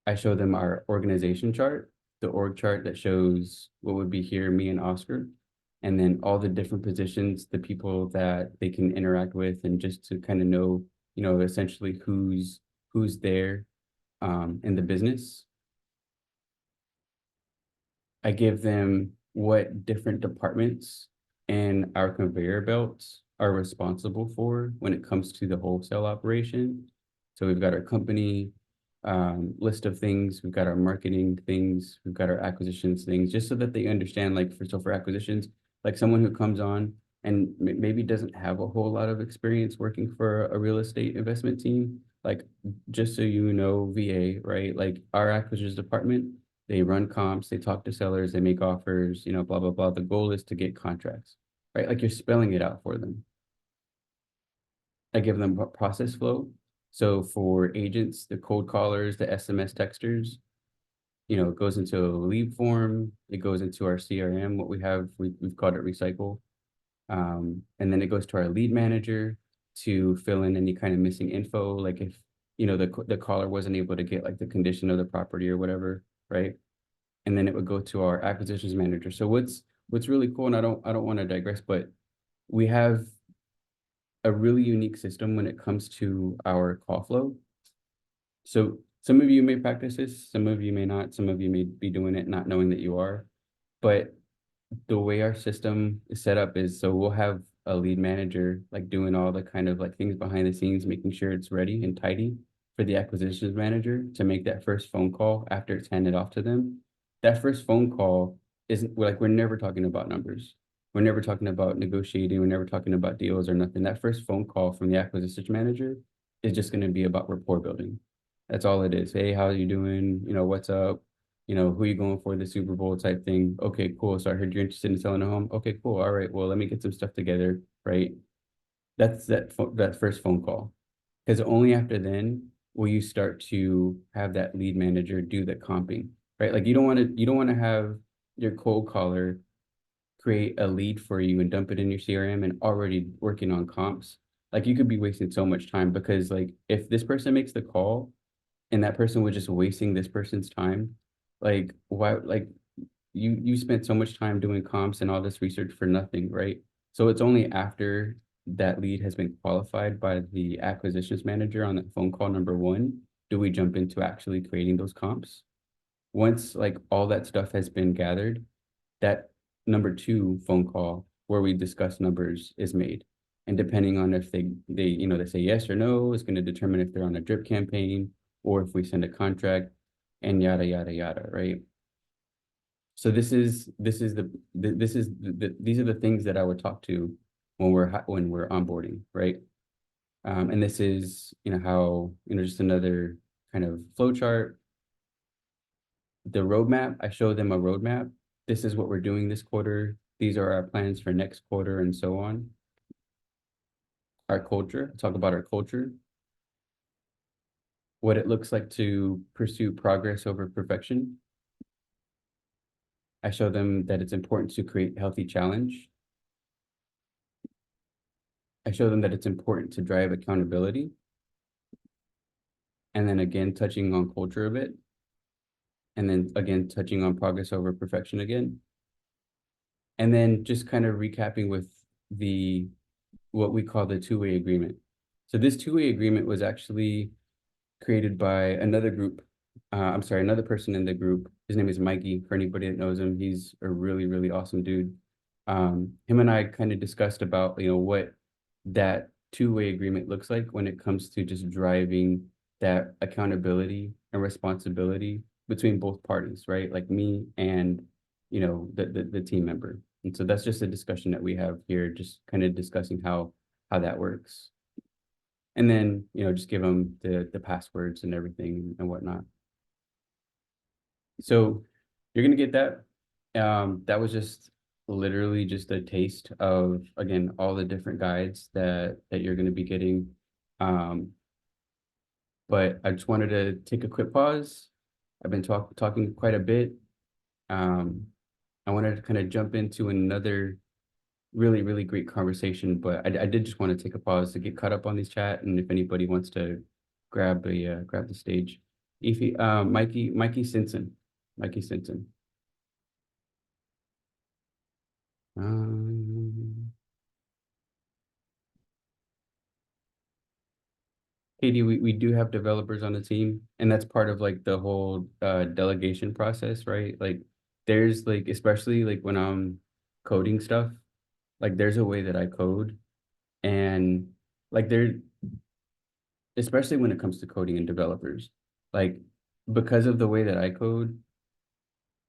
I show them our organization chart, the org chart that shows what would be here, me and Oscar, and then all the different positions, the people that they can interact with, and just to kind of know, essentially who's there in the business. I give them what different departments and our conveyor belts are responsible for when it comes to the wholesale operation. So we've got our company list of things, we've got our marketing things, we've got our acquisitions things, just so that they understand, like for acquisitions, like someone who comes on and maybe doesn't have a whole lot of experience working for a real estate investment team, like just so you know, VA, right? Like our acquisitions department, they run comps, they talk to sellers, they make offers, blah, blah, blah. The goal is to get contracts, right? Like you're spelling it out for them. I give them a process flow. So for agents, the cold callers, the SMS texters, it goes into a lead form, it goes into our CRM, what we have, we've called it Recycle. And then it goes to our lead manager to fill in any kind of missing info, like if, the caller wasn't able to get like the condition of the property or whatever, right? And then it would go to our acquisitions manager. So what's really cool, and I don't want to digress, but we have a really unique system when it comes to our call flow. So some of you may practice this, some of you may not, some of you may be doing it not knowing that you are, but the way our system is set up is, so we'll have a lead manager like doing all the kind of like things behind the scenes, making sure it's ready and tidy for the acquisitions manager to make that first phone call after it's handed off to them. That first phone call isn't like, we're never talking about numbers. We're never talking about negotiating. We're never talking about deals or nothing. That first phone call from the acquisitions manager is just going to be about rapport building. That's all it is. Hey, how are you doing? What's up? Who are you going for, the Super Bowl type thing? Okay, cool. So I heard you're interested in selling a home. Okay, cool. All right. Well, let me get some stuff together, right? That's that first phone call. Because only after then will you start to have that lead manager do the comping, right? Like you don't want to have your cold caller create a lead for you and dump it in your CRM and already working on comps. Like you could be wasting so much time, because like if this person makes the call and that person was just wasting this person's time, like why, like you spent so much time doing comps and all this research for nothing, right? So it's only after that lead has been qualified by the acquisitions manager on that phone call number one do we jump into actually creating those comps? Once like all that stuff has been gathered, that number two phone call where we discuss numbers is made. And depending on if they say yes or no, is going to determine if they're on a drip campaign or if we send a contract and yada, yada, yada, right? So these are the things that I would talk to when we're onboarding, right? And this is, how, just another kind of flow chart. The roadmap, I show them a roadmap. This is what we're doing this quarter. These are our plans for next quarter and so on. Our culture, talk about our culture, what it looks like to pursue progress over perfection. I show them that it's important to create healthy challenge. I show them that it's important to drive accountability. And then again, touching on culture a bit. And then again, touching on progress over perfection again. And then just kind of recapping with what we call the two-way agreement. So this two-way agreement was actually created by another group. I'm sorry, another person in the group. His name is Mikey. For anybody that knows him, he's a really, really awesome dude. Him and I kind of discussed about, what that two-way agreement looks like when it comes to just driving that accountability and responsibility between both parties, right? Like me and, the team member. And so that's just a discussion that we have here, just kind of discussing how that works. And then, just give them the passwords and everything and whatnot. So you're gonna get that. That was just literally just a taste of, again, all the different guides that you're gonna be getting. But I just wanted to take a quick pause. I've been talking quite a bit. I wanted to kind of jump into another really, really great conversation, but I did just want to take a pause to get caught up on this chat, and if anybody wants to grab the stage. Mikey Simpson. Mikey Simpson. Katie, we do have developers on the team, and that's part of like the whole delegation process, right? Like there's like, especially like when I'm coding stuff, like there's a way that I code, and like especially when it comes to coding and developers, like because of the way that I code,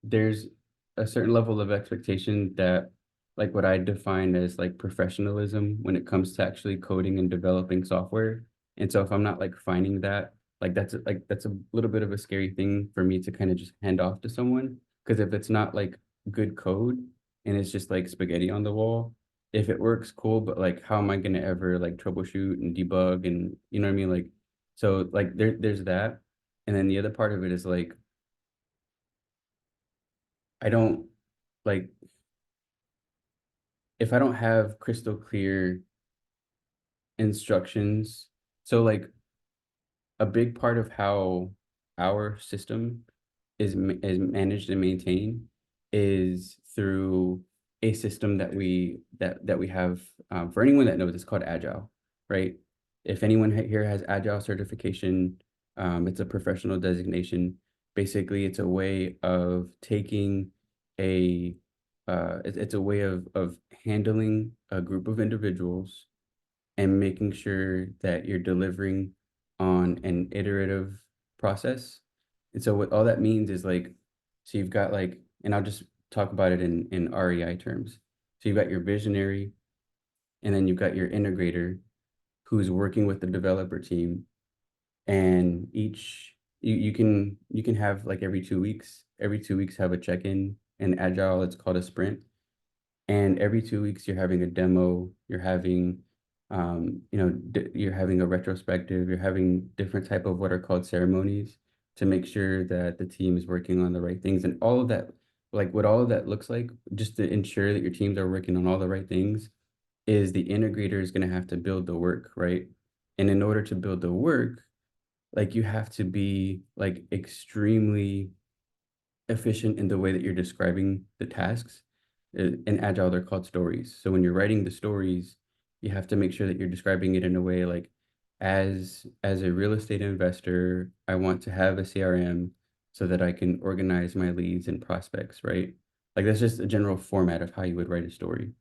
there's a certain level of expectation that like what I define as like professionalism when it comes to actually coding and developing software. And so if I'm not like finding that, like that's a little bit of a scary thing for me to kind of just hand off to someone. Because if it's not like good code and it's just like spaghetti on the wall, if it works, cool, but like how am I gonna ever like troubleshoot and debug and you know what I mean? Like so like there's that. And then the other part of it is like I don't like if I don't have crystal clear instructions. So like a big part of how our system is managed and maintained is through a system that we have, for anyone that knows, it's called Agile, right? If anyone here has Agile certification, it's a professional designation. Basically, it's a way of taking it's a way of handling a group of individuals and making sure that you're delivering on an iterative process. And so what all that means is like, so you've got like, and I'll just talk about it in REI terms. So you've got your visionary, and then you've got your integrator who's working with the developer team. And you can have like every 2 weeks have a check-in. In Agile, it's called a sprint. And every 2 weeks you're having a demo, you're having you're having a retrospective, you're having different type of what are called ceremonies to make sure that the team is working on the right things. And all of that, like what all of that looks like, just to ensure that your teams are working on all the right things, is the integrator is going to have to build the work, right? And in order to build the work, like you have to be like extremely efficient in the way that you're describing the tasks. In Agile, they're called stories. So when you're writing the stories, you have to make sure that you're describing it in a way like as a real estate investor, I want to have a CRM so that I can organize my leads and prospects, right? Like that's just a general format of how you would write a story.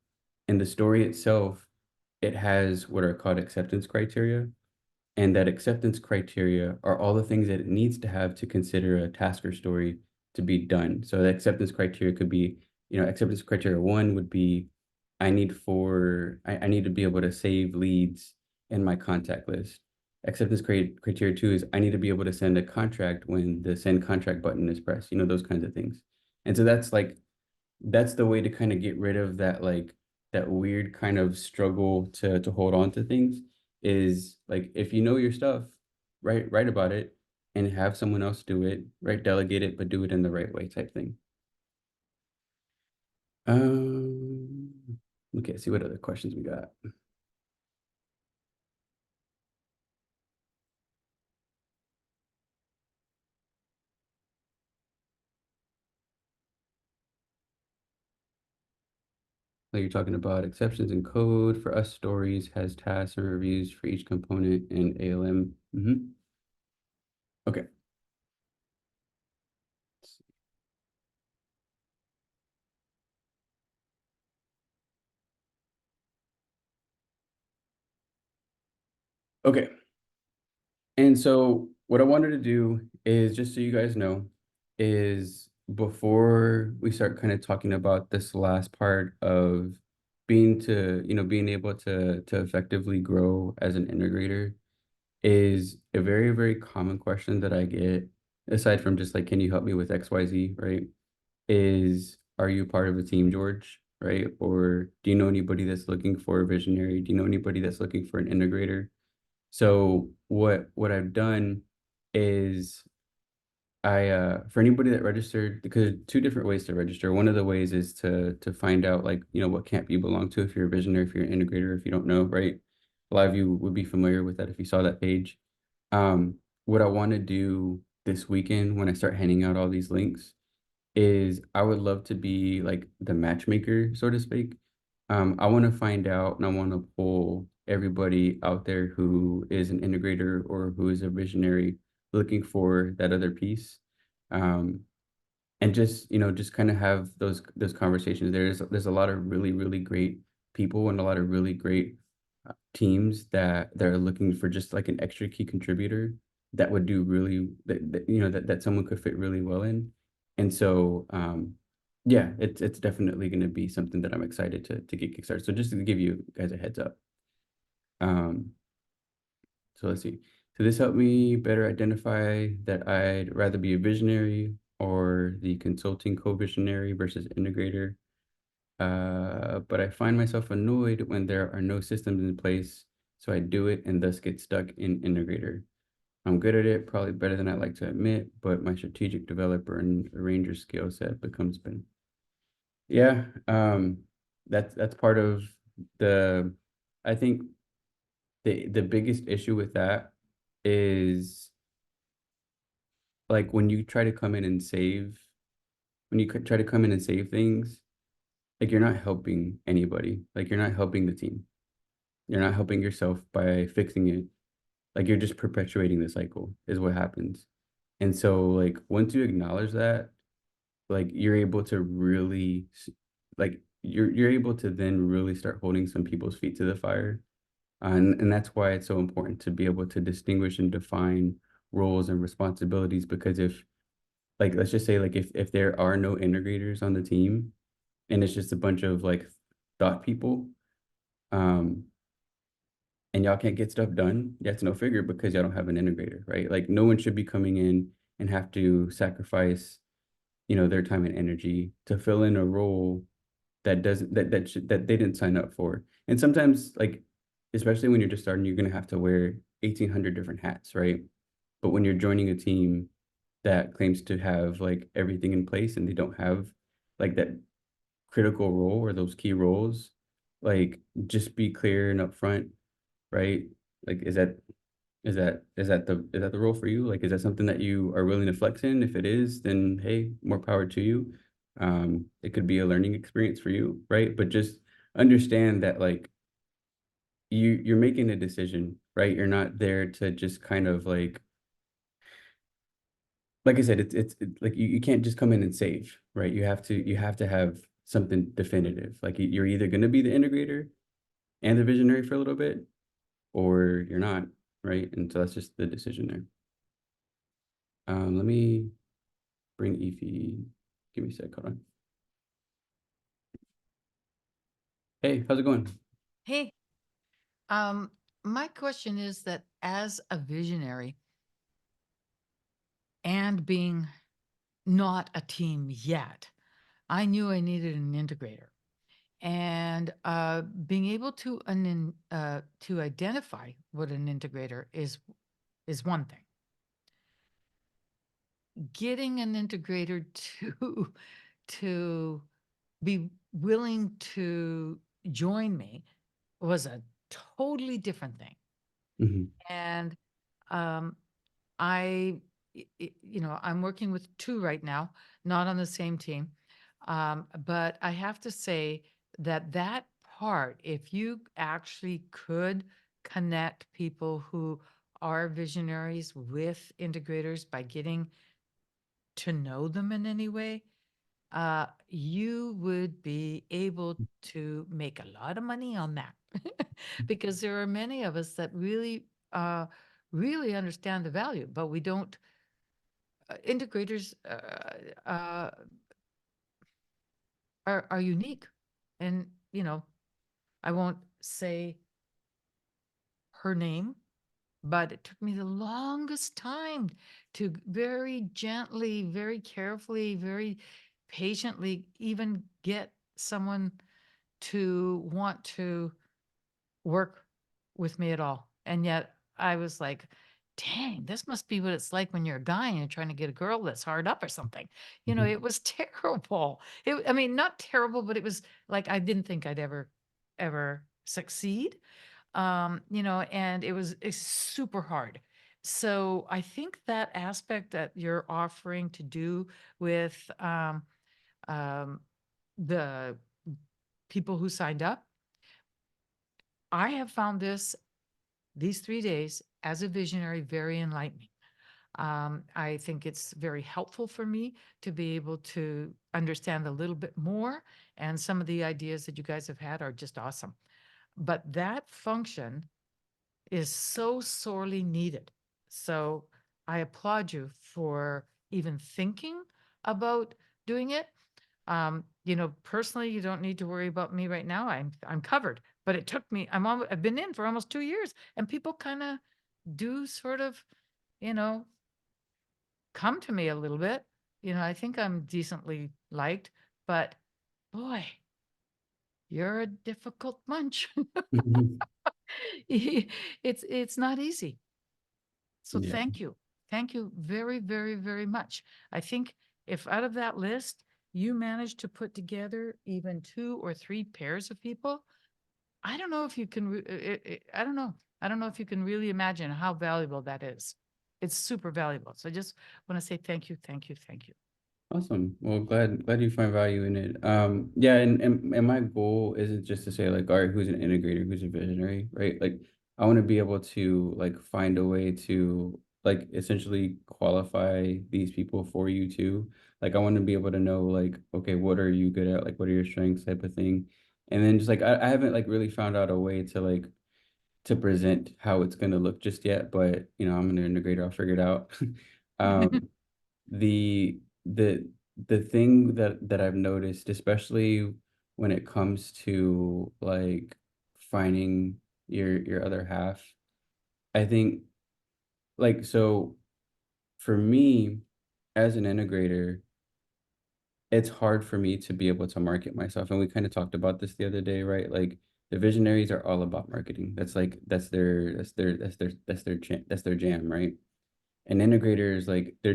And the story itself, it has what are called acceptance criteria. And that acceptance criteria are all the things that it needs to have to consider a task or story to be done. So the acceptance criteria could be, acceptance criteria one would be I need to be able to save leads in my contact list. Acceptance criteria two is I need to be able to send a contract when the send contract button is pressed, those kinds of things. And so that's the way to kind of get rid of that that weird kind of struggle to hold on to things is like if you know your stuff, write about it and have someone else do it, right? Delegate it, but do it in the right way type thing. Um, okay, see what other questions we got. Like you're talking about exceptions in code for us stories has tasks and reviews for each component in ALM. Okay. Okay. And so what I wanted to do is just so you guys know is before we start kind of talking about this last part of being able to effectively grow as an integrator is a very, very common question that I get, aside from just like, can you help me with XYZ, right? Is are you part of a team, George? Right? Or do you know anybody that's looking for a visionary? Do you know anybody that's looking for an integrator? So what I've done is for anybody that registered, because two different ways to register. One of the ways is to find out like, what camp you belong to, if you're a visionary, if you're an integrator, if you don't know, right? A lot of you would be familiar with that if you saw that page. What I want to do this weekend when I start handing out all these links is I would love to be like the matchmaker, so to speak. I want to find out and I want to pull everybody out there who is an integrator or who is a visionary looking for that other piece. Um, and just kind of have those conversations. There's a lot of really, really great people and a lot of really great teams that are looking for just like an extra key contributor that would do really that someone could fit really well in. And so yeah, it's definitely going to be something that I'm excited to get kickstarted. So just to give you guys a heads up. Um, so let's see. So this helped me better identify that I'd rather be a visionary or the consulting co-visionary versus integrator. But I find myself annoyed when there are no systems in place, so I do it and thus get stuck in integrator. I'm good at it, probably better than I like to admit, but my strategic developer and arranger skill set becomes been. Yeah, that's part of the. I think the biggest issue with that is like when you try to come in and save, when you try to come in and save things, like you're not helping anybody, like you're not helping the team. You're not helping yourself by fixing it. Like you're just perpetuating the cycle is what happens. And so like once you acknowledge that, like you're able to really like you're able to then really start holding some people's feet to the fire. And that's why it's so important to be able to distinguish and define roles and responsibilities because if like let's just say like if there are no integrators on the team and it's just a bunch of like thought people, um and y'all can't get stuff done, that's no figure because y'all don't have an integrator, right? Like no one should be coming in and have to sacrifice, their time and energy to fill in a role that doesn't that they didn't sign up for. And sometimes like especially when you're just starting, you're gonna have to wear 1,800 different hats, right? But when you're joining a team that claims to have like everything in place and they don't have like that critical role or those key roles, like just be clear and upfront, right? Like, is that the role for you? Like, is that something that you are willing to flex in? If it is, then hey, more power to you. It could be a learning experience for you, right? But just understand that like you're making a decision, right? You're not there to just kind of like I said, like you can't just come in and save, right? You have to have something definitive. Like you're either going to be the integrator and the visionary for a little bit, or you're not, right? And so that's just the decision there. Let me bring Efi. Give me a sec. Hold on. Hey, how's it going? Hey, um, my question is that as a visionary and being not a team yet, I knew I needed an integrator. And being able to identify what an integrator is one thing. Getting an integrator to be willing to join me was a totally different thing. Hmm. And um, I'm working with two right now, not on the same team. But I have to say that part, if you actually could connect people who are visionaries with integrators by getting to know them in any way, you would be able to make a lot of money on that because there are many of us that really understand the value, but we don't. Integrators are unique, and I won't say her name, but it took me the longest time to very gently, very carefully, very patiently even get someone to want to work with me at all. And yet I was like, dang, this must be what it's like when you're a guy and you're trying to get a girl that's hard up or something. Hmm. It was terrible. I mean, not terrible, but it was like I didn't think I'd ever succeed. And it's super hard. So I think that aspect that you're offering to do with um, the people who signed up, I have found these 3 days as a visionary very enlightening. I think it's very helpful for me to be able to understand a little bit more. And some of the ideas that you guys have had are just awesome. But that function is so sorely needed. So I applaud you for even thinking about doing it. Personally, you don't need to worry about me right now. I'm covered. But it took me. I've been in for almost 2 years, and people kind of do sort of, you know, come to me a little bit. I think I'm decently liked, but boy, you're a difficult bunch. Hmm. It's not easy. So Yeah. thank you. Thank you very, very, very much. I think if out of that list, you manage to put together even 2 or 3 pairs of people, I don't know if you can, I don't know. I don't know if you can really imagine how valuable that is. It's super valuable. So I just want to say thank you, thank you, thank you. Awesome. Well, glad you find value in it. Yeah, and my goal isn't just to say like, all right, who's an integrator, who's a visionary, right? Like, I want to be able to like find a way to like essentially qualify these people for you too. Like, I want to be able to know like, okay, what are you good at? Like, what are your strengths, type of thing. And then just like I haven't like really found out a way to like to present how it's gonna look just yet, but I'm an integrator, I'll figure it out. Um, the the the thing that I've noticed, especially when it comes to like finding your other half, I think like so for me as an integrator, it's hard for me to be able to market myself. And we kind of talked about this the other day, right? Like the visionaries are all about marketing. That's like that's their jam, right? And integrators like they're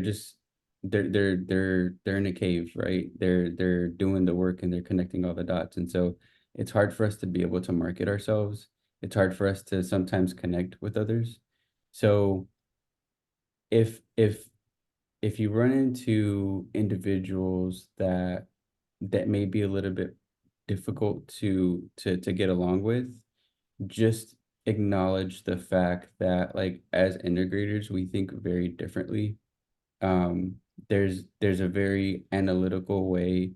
in a cave, right? They're doing the work and they're connecting all the dots, and so it's hard for us to be able to market ourselves. It's hard for us to sometimes connect with others. So if if if you run into individuals that may be a little bit difficult to get along with, just acknowledge the fact that like as integrators, we think very differently. Um, there's a very analytical way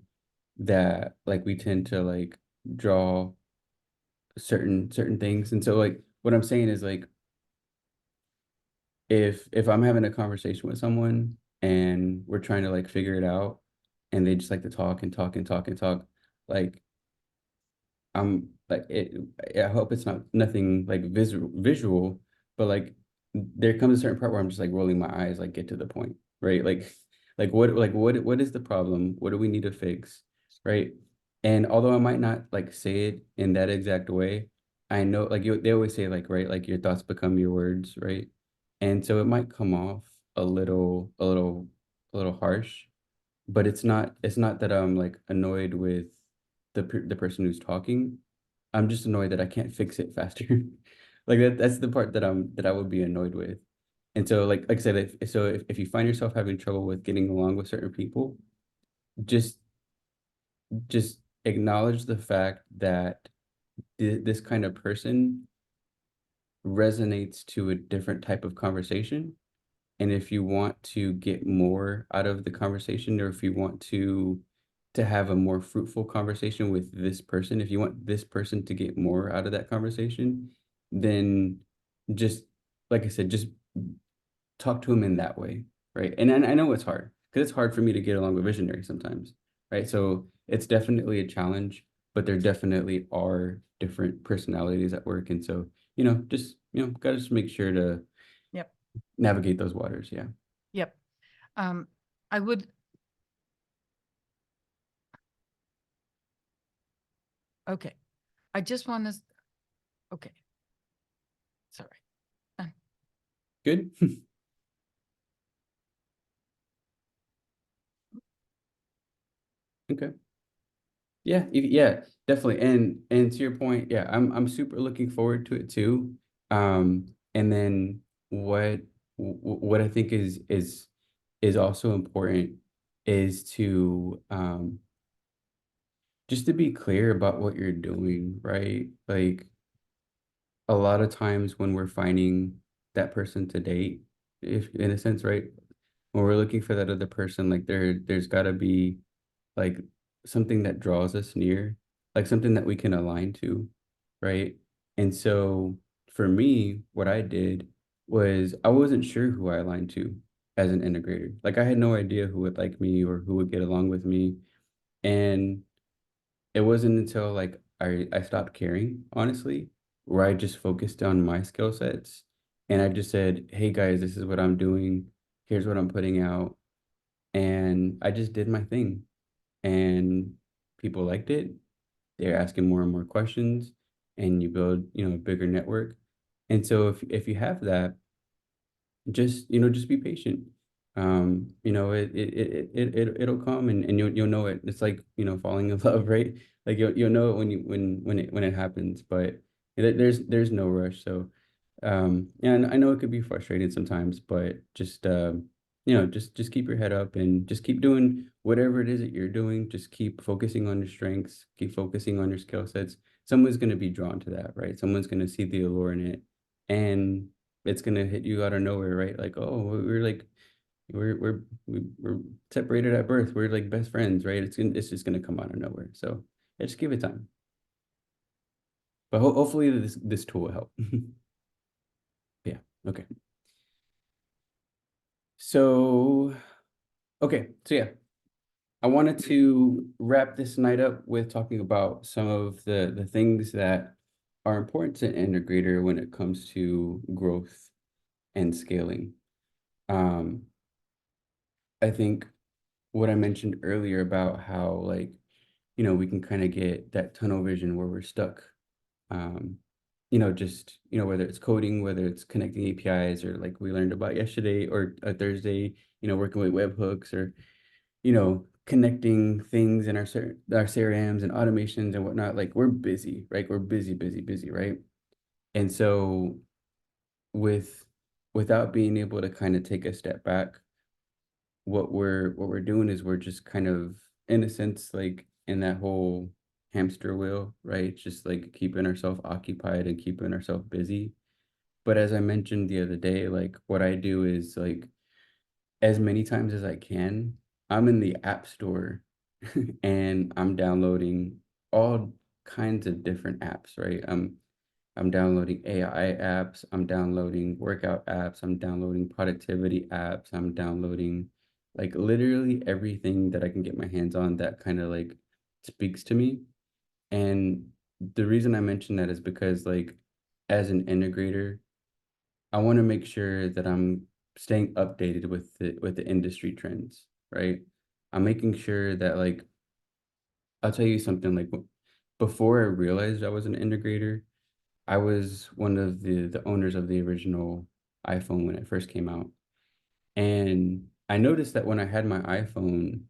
that like we tend to like draw certain things. And so like what I'm saying is like if I'm having a conversation with someone and we're trying to like figure it out and they just like to talk and talk and talk and talk, like I'm like I hope it's not nothing like visual, but like there comes a certain part where I'm just like rolling my eyes, like get to the point, right? Like what is the problem? What do we need to fix? Right. And although I might not like say it in that exact way, I know like they always say like, right, like your thoughts become your words, right? And so it might come off a little harsh, but it's not that I'm like annoyed with the person who's talking. I'm just annoyed that I can't fix it faster. Like that's the part that I would be annoyed with. And so like I said, if you find yourself having trouble with getting along with certain people, just just acknowledge the fact that this kind of person resonates to a different type of conversation. And if you want to get more out of the conversation, or if you want to have a more fruitful conversation with this person, if you want this person to get more out of that conversation, then just like I said, just talk to him in that way, right? And I know it's hard because it's hard for me to get along with visionaries sometimes, right? So it's definitely a challenge, but there definitely are different personalities at work, and so just gotta just make sure to Yep. navigate those waters. Yeah. Yep. Um, I would, okay. I just want to, okay, sorry. Uh, Good. Okay. Yeah, yeah, definitely. And to your point, yeah, I'm super looking forward to it too. And then what what I think is also important is to just to be clear about what you're doing, right? Like a lot of times when we're finding that person to date, if in a sense, right? When we're looking for that other person, like there's gotta be like something that draws us near, like something that we can align to, right? And so for me, what I did was I wasn't sure who I aligned to as an integrator. Like I had no idea who would like me or who would get along with me. And it wasn't until like I stopped caring, honestly, where I just focused on my skill sets and I just said, "Hey guys, this is what I'm doing. Here's what I'm putting out." And I just did my thing and people liked it. They're asking more and more questions and you build, a bigger network. And so if you have that, just be patient. It'll come and you'll know it. It's like, falling in love, right? Like you'll know it when it happens, but there's no rush. So and I know it could be frustrating sometimes, but just keep your head up and just keep doing whatever it is that you're doing. Just keep focusing on your strengths, keep focusing on your skill sets. Someone's going to be drawn to that, right? Someone's going to see the allure in it, and it's going to hit you out of nowhere, right? Like, oh, we're like we're separated at birth. We're like best friends, right? It's just gonna come out of nowhere. So yeah, just give it time. But hopefully this tool will help. Yeah. Okay. So, okay. So yeah, I wanted to wrap this night up with talking about some of the things that are important to an integrator when it comes to growth and scaling. Um, I think what I mentioned earlier about how like, we can kind of get that tunnel vision where we're stuck. Um, just, whether it's coding, whether it's connecting APIs or like we learned about yesterday or Thursday, working with webhooks or connecting things in our CRMs and automations and whatnot. Like we're busy, right? We're busy, busy, busy, right? And so with without being able to kind of take a step back, what we're doing is we're just kind of in a sense like in that hole. hamster wheel, right? Just like keeping ourselves occupied and keeping ourselves busy. But as I mentioned the other day, like what I do is like as many times as I can, I'm in the app store and I'm downloading all kinds of different apps, right? I'm downloading AI apps, I'm downloading workout apps, I'm downloading productivity apps, I'm downloading like literally everything that I can get my hands on that kind of like speaks to me. And the reason I mention that is because like as an integrator, I want to make sure that I'm staying updated with the industry trends, right? I'm making sure that like I'll tell you something like before I realized I was an integrator, I was one of the owners of the original iPhone when it first came out. And I noticed that when I had my iPhone,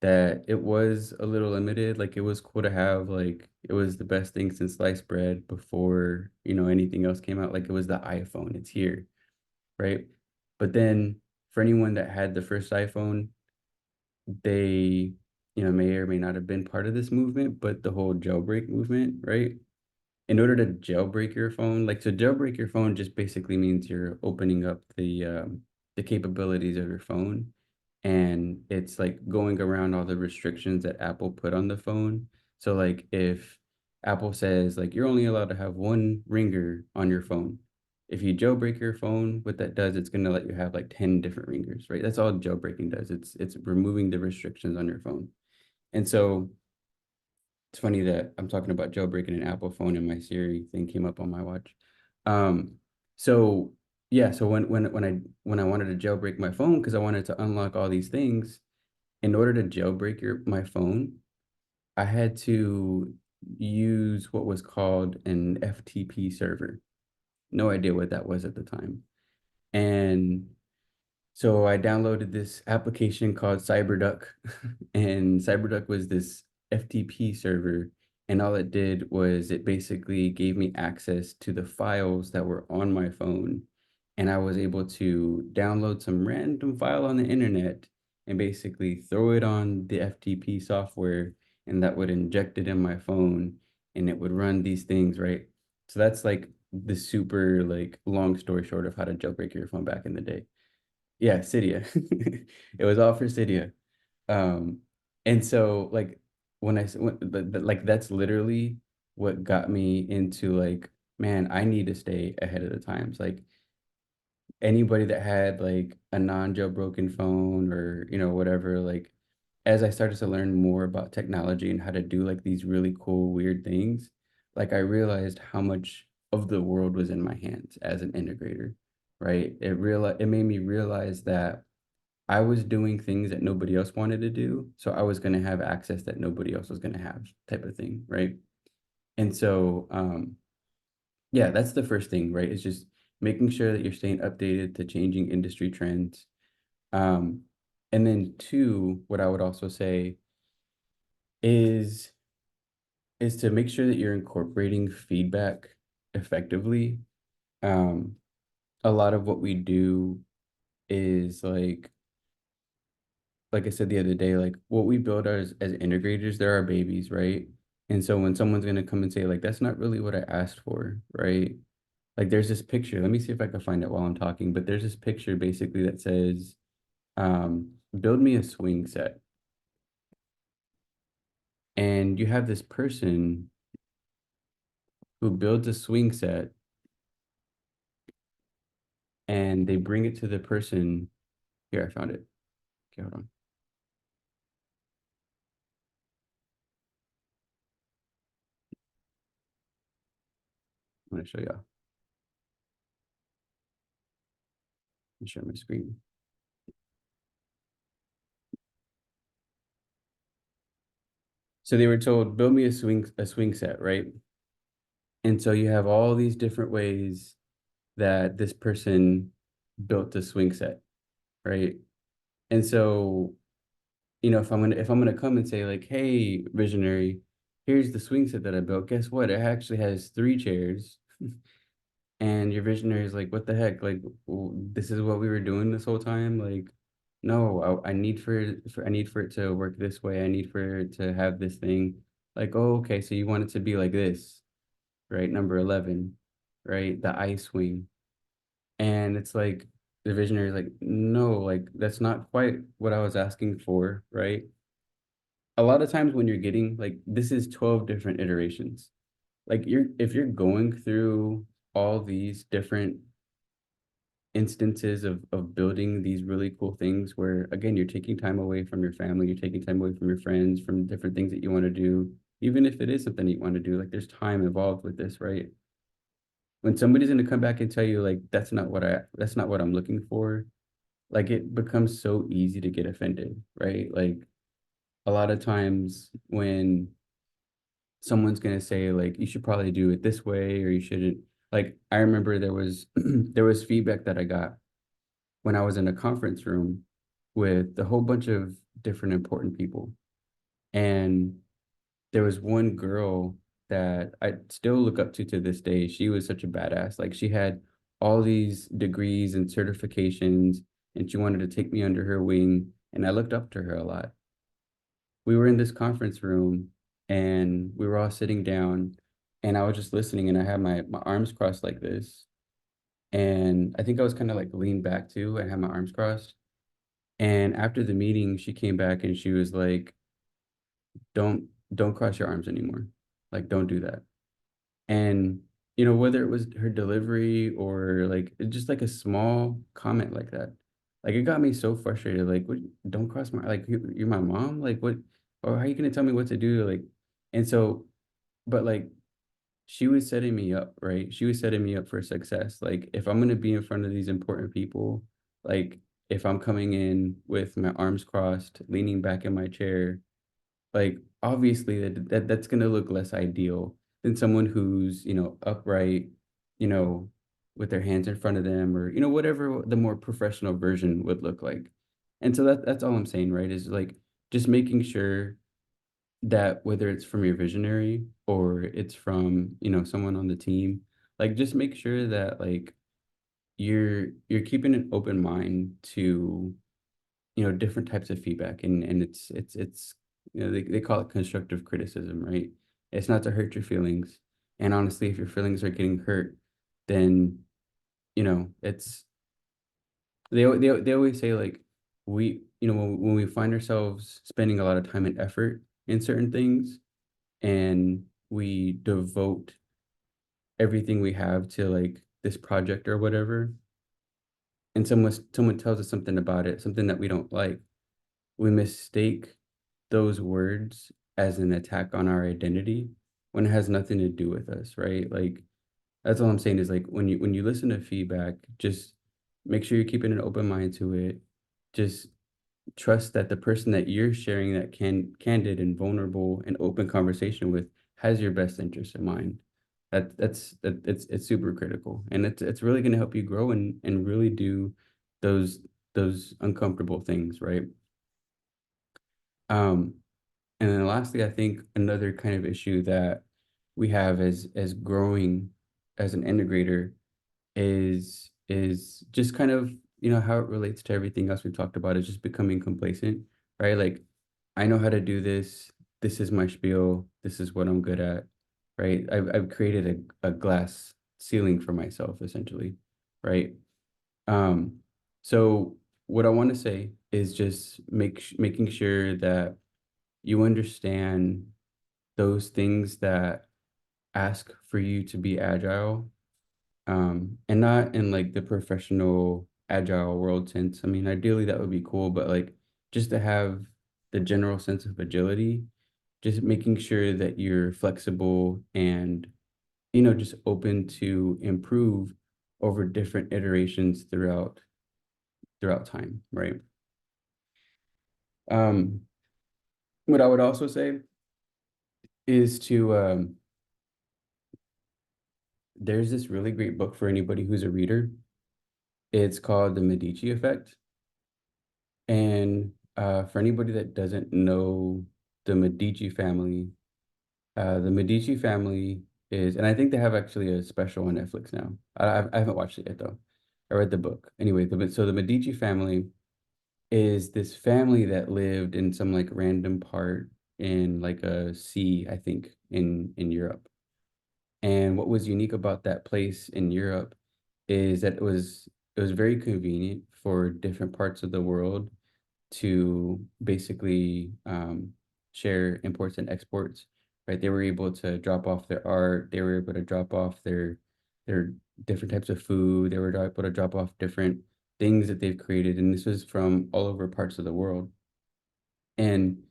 that it was a little limited. Like it was cool to have, like it was the best thing since sliced bread before, anything else came out. Like it was the iPhone, it's here, right? But then for anyone that had the first iPhone, they, may or may not have been part of this movement, but the whole jailbreak movement, right? In order to jailbreak your phone, like to jailbreak your phone just basically means you're opening up the capabilities of your phone, and it's like going around all the restrictions that Apple put on the phone. So like if Apple says like you're only allowed to have one ringer on your phone. If you jailbreak your phone, what that does, it's gonna let you have like 10 different ringers, right? That's all jailbreaking does. It's removing the restrictions on your phone. And so it's funny that I'm talking about jailbreaking an Apple phone and my Siri thing came up on my watch. Um, so yeah, so when I wanted to jailbreak my phone because I wanted to unlock all these things, in order to jailbreak my phone, I had to use what was called an FTP server. No idea what that was at the time. And so I downloaded this application called CyberDuck, and CyberDuck was this FTP server. And all it did was it basically gave me access to the files that were on my phone. And I was able to download some random file on the internet and basically throw it on the FTP software, and that would inject it in my phone and it would run these things, right? So that's like the super like long story short of how to jailbreak your phone back in the day. Yeah, Cydia. It was all for Cydia. Um, and so like when I s- when, like that's literally what got me into like, man, I need to stay ahead of the times. Like anybody that had like a non-jailbroken phone or whatever, like as I started to learn more about technology and how to do like these really cool weird things, like I realized how much of the world was in my hands as an integrator, right? It made me realize that I was doing things that nobody else wanted to do, so I was going to have access that nobody else was going to have, type of thing, right? And so yeah, that's the first thing, right? It's just making sure that you're staying updated to changing industry trends. Um, and then two, what I would also say is is to make sure that you're incorporating feedback effectively. Um, a lot of what we do is like I said the other day, like what we build as integrators, they're our babies, right? And so when someone's gonna come and say, like, that's not really what I asked for, right? Like there's this picture. Let me see if I can find it while I'm talking, but there's this picture basically that says, build me a swing set. And you have this person who builds a swing set and they bring it to the person. Here, I found it. Okay, hold on. I'm gonna show y'all. Share my screen. So they were told, build me a swing set, right? And so you have all these different ways that this person built the swing set, right? And so, if I'm gonna come and say like, hey, visionary, here's the swing set that I built. Guess what? It actually has three chairs. And your visionary is like, what the heck? Like, this is what we were doing this whole time. Like, no, I need for it to work this way. I need for it to have this thing. Like, oh, okay, so you want it to be like this, right? Number 11, right? The ice wing. And it's like the visionary is like, no, like that's not quite what I was asking for, right? A lot of times when you're getting like this is 12 different iterations. Like if you're going through all these different instances of building these really cool things where again you're taking time away from your family, you're taking time away from your friends, from different things that you want to do, even if it is something you want to do, like there's time involved with this, right? When somebody's going to come back and tell you like that's not what I'm looking for, like it becomes so easy to get offended, right? Like a lot of times when someone's going to say like you should probably do it this way or you shouldn't, like I remember there was there was feedback that I got when I was in a conference room with a whole bunch of different important people. And there was one girl that I still look up to this day. She was such a badass. Like she had all these degrees and certifications, and she wanted to take me under her wing. And I looked up to her a lot. We were in this conference room and we were all sitting down, and I was just listening, and I had my arms crossed like this. And I think I was kind of like leaned back too. I had my arms crossed. And after the meeting, she came back and she was like, "Don't don't cross your arms anymore. Like, don't do that." And whether it was her delivery or like just like a small comment like that, like it got me so frustrated. Like, what? Don't cross my like you're my mom. Like, what? Or how are you gonna tell me what to do? Like, and so, but like she was setting me up, right? She was setting me up for success. Like if I'm gonna be in front of these important people, like if I'm coming in with my arms crossed, leaning back in my chair, like obviously that's gonna look less ideal than someone who's, upright, you know, with their hands in front of them or, whatever the more professional version would look like. And so that's all I'm saying, right? Is like just making sure that whether it's from your visionary or it's from, someone on the team, like just make sure that like you're keeping an open mind to, different types of feedback and it's they call it constructive criticism, right? It's not to hurt your feelings. And honestly, if your feelings are getting hurt, then it's they always say like we when we find ourselves spending a lot of time and effort in certain things and we devote everything we have to like this project or whatever, and someone tells us something about it, something that we don't like, we mistake those words as an attack on our identity when it has nothing to do with us, right? Like that's all I'm saying is like when you listen to feedback, just make sure you're keeping an open mind to it. Just trust that the person that you're sharing that candid and vulnerable and open conversation with has your best interest in mind. It's super critical, and it's really going to help you grow and really do those those uncomfortable things, right? Um, and then lastly, I think another kind of issue that we have as growing as an integrator is just kind of how it relates to everything else we've talked about is just becoming complacent, right? Like I know how to do this. This is my spiel. This is what I'm good at, right? I've created a glass ceiling for myself essentially, right? Um, so what I want to say is just making sure that you understand those things that ask for you to be agile, and not in like the professional agile world sense. I mean, ideally that would be cool, but like just to have the general sense of agility, just making sure that you're flexible and just open to improve over different iterations throughout time, right? Um, what I would also say is to there's this really great book for anybody who's a reader. It's called The Medici Effect. And for anybody that doesn't know the Medici family, the Medici family is, and I think they have actually a special on Netflix now. I haven't watched it yet though. I read the book. Anyway, so the Medici family is this family that lived in some like random part. in like a sea, I think, in Europe. And what was unique about that place in Europe is that it was very convenient for different parts of the world to basically share imports and exports, right? They were able to drop off their art. They were able to drop off their different types of food. They were able to drop off different things that they've created, and this was from all over parts of the world. And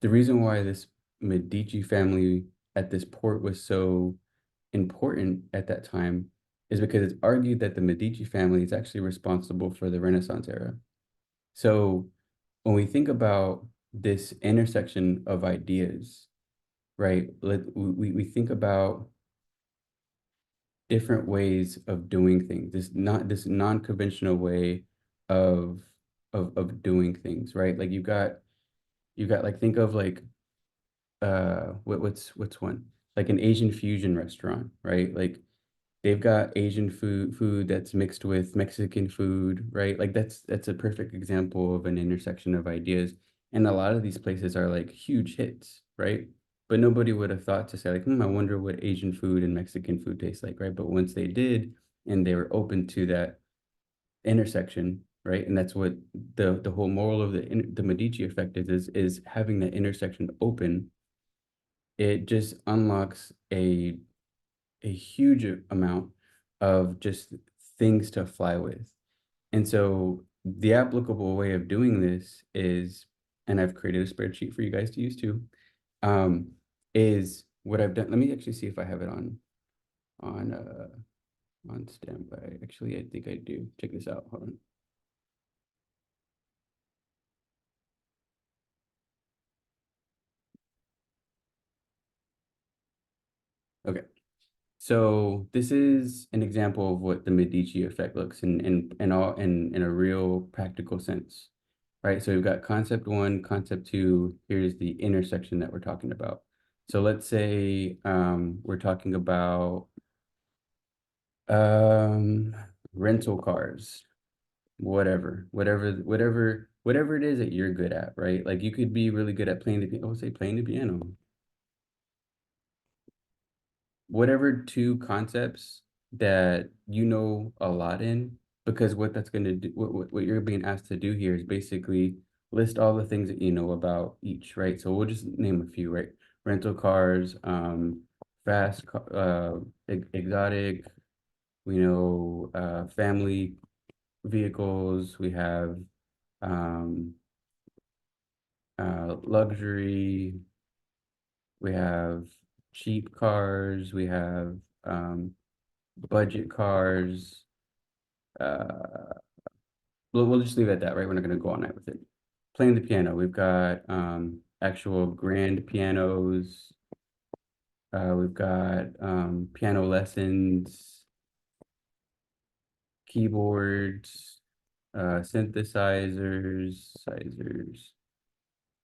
the reason why this Medici family at this port was so important at that time is because it's argued that the Medici family is actually responsible for the Renaissance era. So when we think about this intersection of ideas, right, we think about different ways of doing things, this non-conventional way of of doing things, right? Like you've got like think of like what's one? Like an Asian fusion restaurant, right? Like they've got Asian food that's mixed with Mexican food, right? Like that's a perfect example of an intersection of ideas. And a lot of these places are like huge hits, right? But nobody would have thought to say like, I wonder what Asian food and Mexican food tastes like, right? But once they did, and they were open to that intersection, right? And that's what the whole moral of the Medici effect is having that intersection open. It just unlocks a huge amount of just things to fly with. And so the applicable way of doing this is, and I've created a spreadsheet for you guys to use too, um, is what I've done. Let me actually see if I have it on on standby. Actually, I think I do. Check this out. Hold on. Okay. So this is an example of what the Medici effect looks in all in a real practical sense, right? So we've got concept one, concept two. Here's the intersection that we're talking about. So let's say we're talking about um, rental cars, whatever it is that you're good at, right? Like you could be really good at playing the, oh, say playing the piano, whatever two concepts that you know a lot in, because what that's going to do, what you're being asked to do here is basically list all the things that you know about each, right? So we'll just name a few, right? Rental cars, exotic, we know, family vehicles, we have um, luxury, we have cheap cars, we have um, budget cars. Uh, we'll just leave it at that, right? We're not going to go all night with it. Playing the piano, we've got actual grand pianos. We've got piano lessons, keyboards, sizers.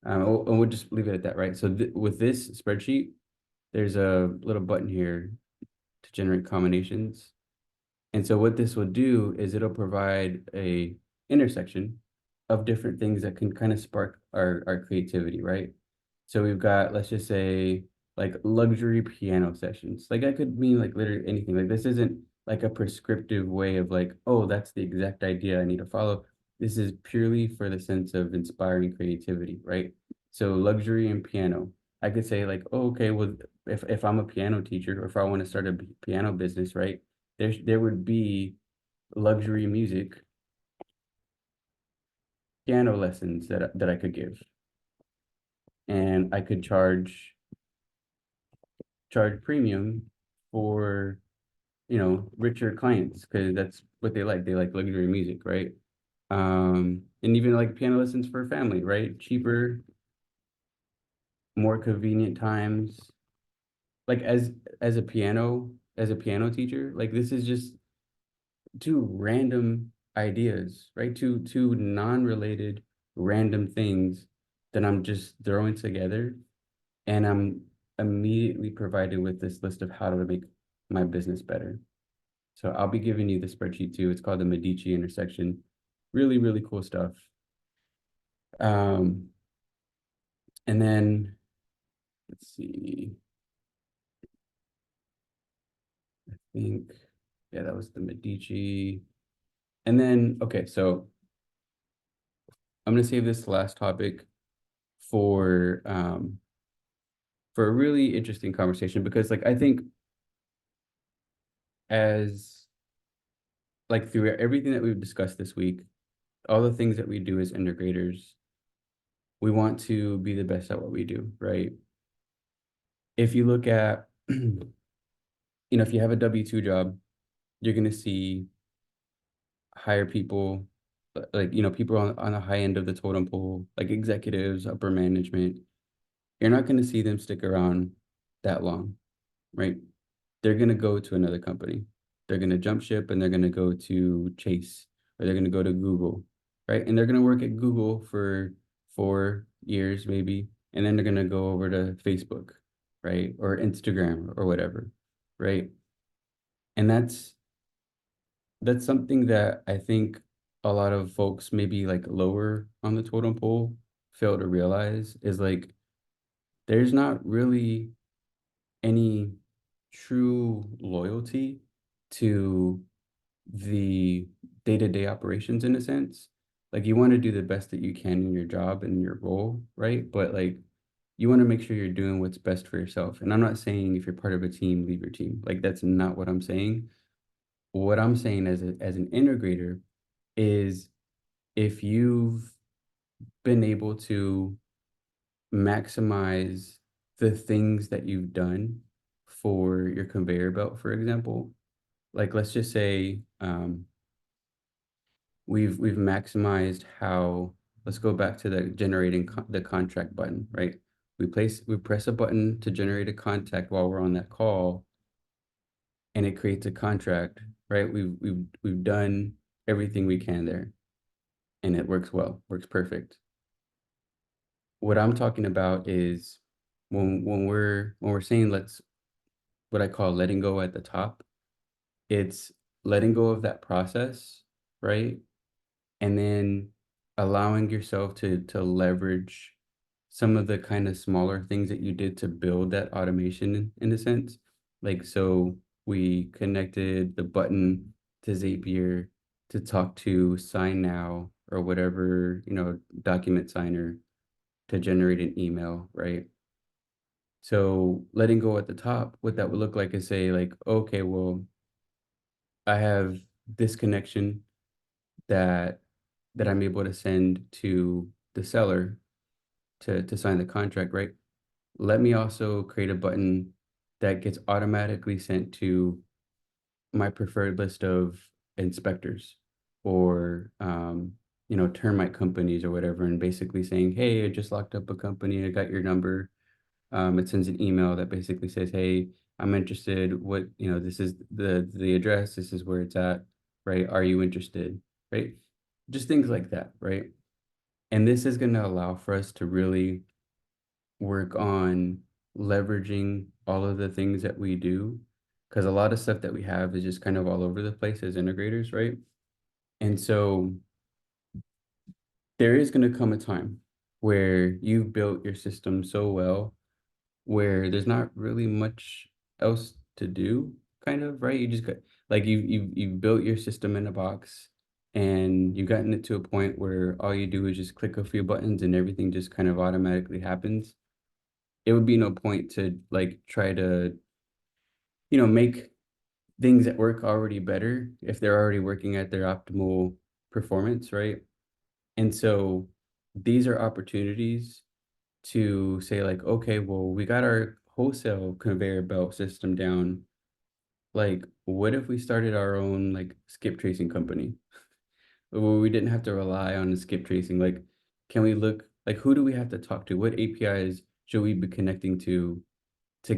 And we'll just leave it at that, right? So th with this spreadsheet, there's a little button here to generate combinations. And so what this will do is it'll provide a intersection of different things that can kind of spark our creativity, right? So we've got, let's just say, like luxury piano sessions. Like that could mean like literally anything. Like this isn't like a prescriptive way of like, oh, that's the exact idea I need to follow. This is purely for the sense of inspiring creativity, right? So luxury and piano. I could say like, oh, okay, well, if I'm a piano teacher or if I want to start a piano business, right? There would be luxury music piano lessons that I could give, and I could charge premium for richer clients because that's what they like. They like luxury music, right? And even like piano lessons for family, right? Cheaper, more convenient times. Like as a piano teacher, like this is just two random ideas, right? Two non-related random things that I'm just throwing together, and I'm immediately provided with this list of how to make my business better. So I'll be giving you the spreadsheet too. It's called the Medici intersection. Really, really cool stuff. Um, and then let's see. I think, yeah, that was the Medici. And then, okay, so I'm gonna save this last topic for a really interesting conversation because like I think as like through everything that we've discussed this week, all the things that we do as integrators, we want to be the best at what we do, right? If you look at, if you have a W-2 job, you're gonna see higher people, like, people on the high end of the totem pole, like executives, upper management. You're not gonna see them stick around that long, right? They're going to go to another company. They're going to jump ship and they're going to go to Chase or they're going to go to Google, right? And they're going to work at Google for 4 years maybe, and then they're going to go over to Facebook, right? Or Instagram or whatever, right? And that's something that I think a lot of folks maybe like lower on the totem pole fail to realize is like there's not really any true loyalty to the day-to-day operations in a sense. Like you want to do the best that you can in your job and your role, right? But like you want to make sure you're doing what's best for yourself. And I'm not saying if you're part of a team, leave your team. Like that's not what I'm saying. What I'm saying as an integrator is if you've been able to maximize the things that you've done for your conveyor belt, for example, like let's just say we've maximized how, let's go back to the generating the contract button, right? We press a button to generate a contact while we're on that call and it creates a contract, right? We've done everything we can there and it works well, works perfect. What I'm talking about is when we're saying let's, what I call letting go at the top, it's letting go of that process, right? And then allowing yourself to leverage some of the kind of smaller things that you did to build that automation in a sense. Like, so we connected the button to Zapier to talk to Sign Now or whatever, document signer to generate an email, right? So letting go at the top, what that would look like is say like, okay, well, I have this connection that I'm able to send to the seller to sign the contract, right? Let me also create a button that gets automatically sent to my preferred list of inspectors or termite companies or whatever, and basically saying, hey, I just locked up a company, I got your number. It sends an email that basically says, hey, I'm interested. What, this is the address, this is where it's at, right? Are you interested? Right? Just things like that, right? And this is going to allow for us to really work on leveraging all of the things that we do. Because a lot of stuff that we have is just kind of all over the place as integrators, right? And so there is going to come a time where you've built your system so well where there's not really much else to do, kind of, right? You just got like you've built your system in a box and you've gotten it to a point where all you do is just click a few buttons and everything just kind of automatically happens. It would be no point to like try to, make things that work already better if they're already working at their optimal performance, right? And so these are opportunities to say like, okay, well, we got our wholesale conveyor belt system down. Like, what if we started our own like skip tracing company where we didn't have to rely on the skip tracing? Like, can we look like who do we have to talk to? What APIs should we be connecting to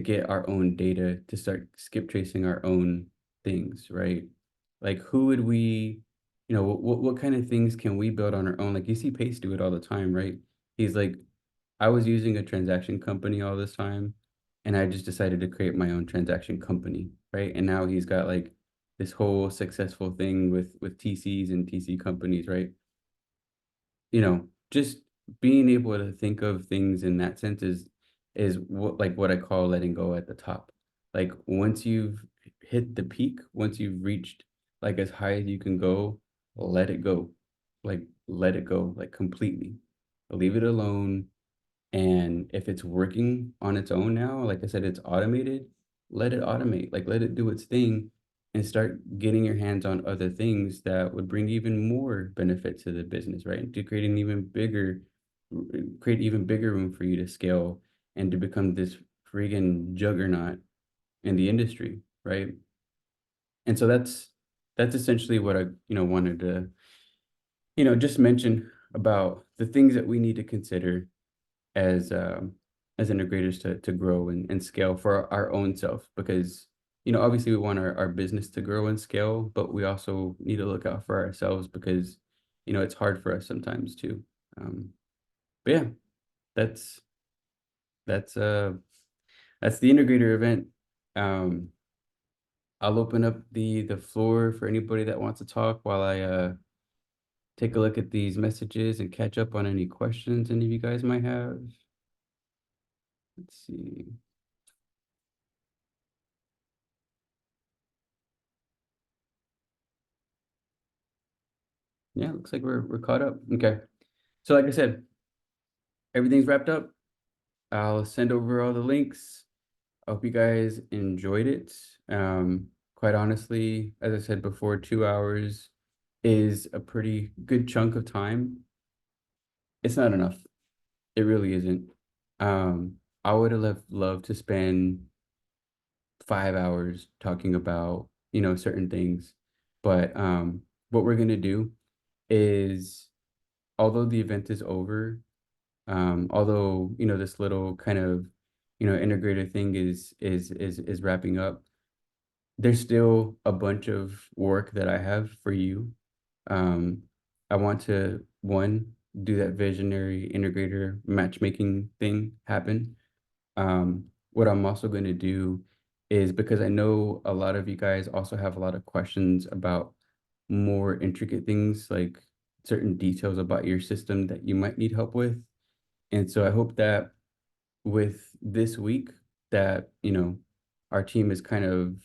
get our own data to start skip tracing our own things, right? Like, who would we, what kind of things can we build on our own? Like, you see Pace do it all the time, right? He's like, I was using a transaction company all this time, and I just decided to create my own transaction company, right? And now he's got like this whole successful thing with TCs and TC companies, right? Just being able to think of things in that sense is what I call letting go at the top. Like once you've hit the peak, once you've reached like as high as you can go, let it go. Like let it go like completely. Leave it alone. And if it's working on its own now, like I said, it's automated, let it automate, like let it do its thing and start getting your hands on other things that would bring even more benefit to the business, right? And to create even bigger room for you to scale and to become this friggin' juggernaut in the industry, right? And so that's essentially what I, wanted to, just mention about the things that we need to consider as as integrators to grow and scale for our own self because obviously we want our business to grow and scale, but we also need to look out for ourselves because it's hard for us sometimes too. um but yeah, that's that's uh that's the integrator event. um I'll open up the floor for anybody that wants to talk while I take a look at these messages and catch up on any questions any of you guys might have. Let's see. Yeah, looks like we're caught up. Okay. So like I said, everything's wrapped up. I'll send over all the links. I hope you guys enjoyed it. Quite honestly, as I said before, 2 hours is a pretty good chunk of time. It's not enough. It really isn't. I would have loved to spend 5 hours talking about, certain things. But what we're gonna do is, although the event is over, although, this little kind of, integrated thing is wrapping up, there's still a bunch of work that I have for you. Um, I want to, one, do that visionary integrator matchmaking thing happen. What I'm also going to do is, because I know a lot of you guys also have a lot of questions about more intricate things, like certain details about your system that you might need help with. And so I hope that with this week that, our team has kind of,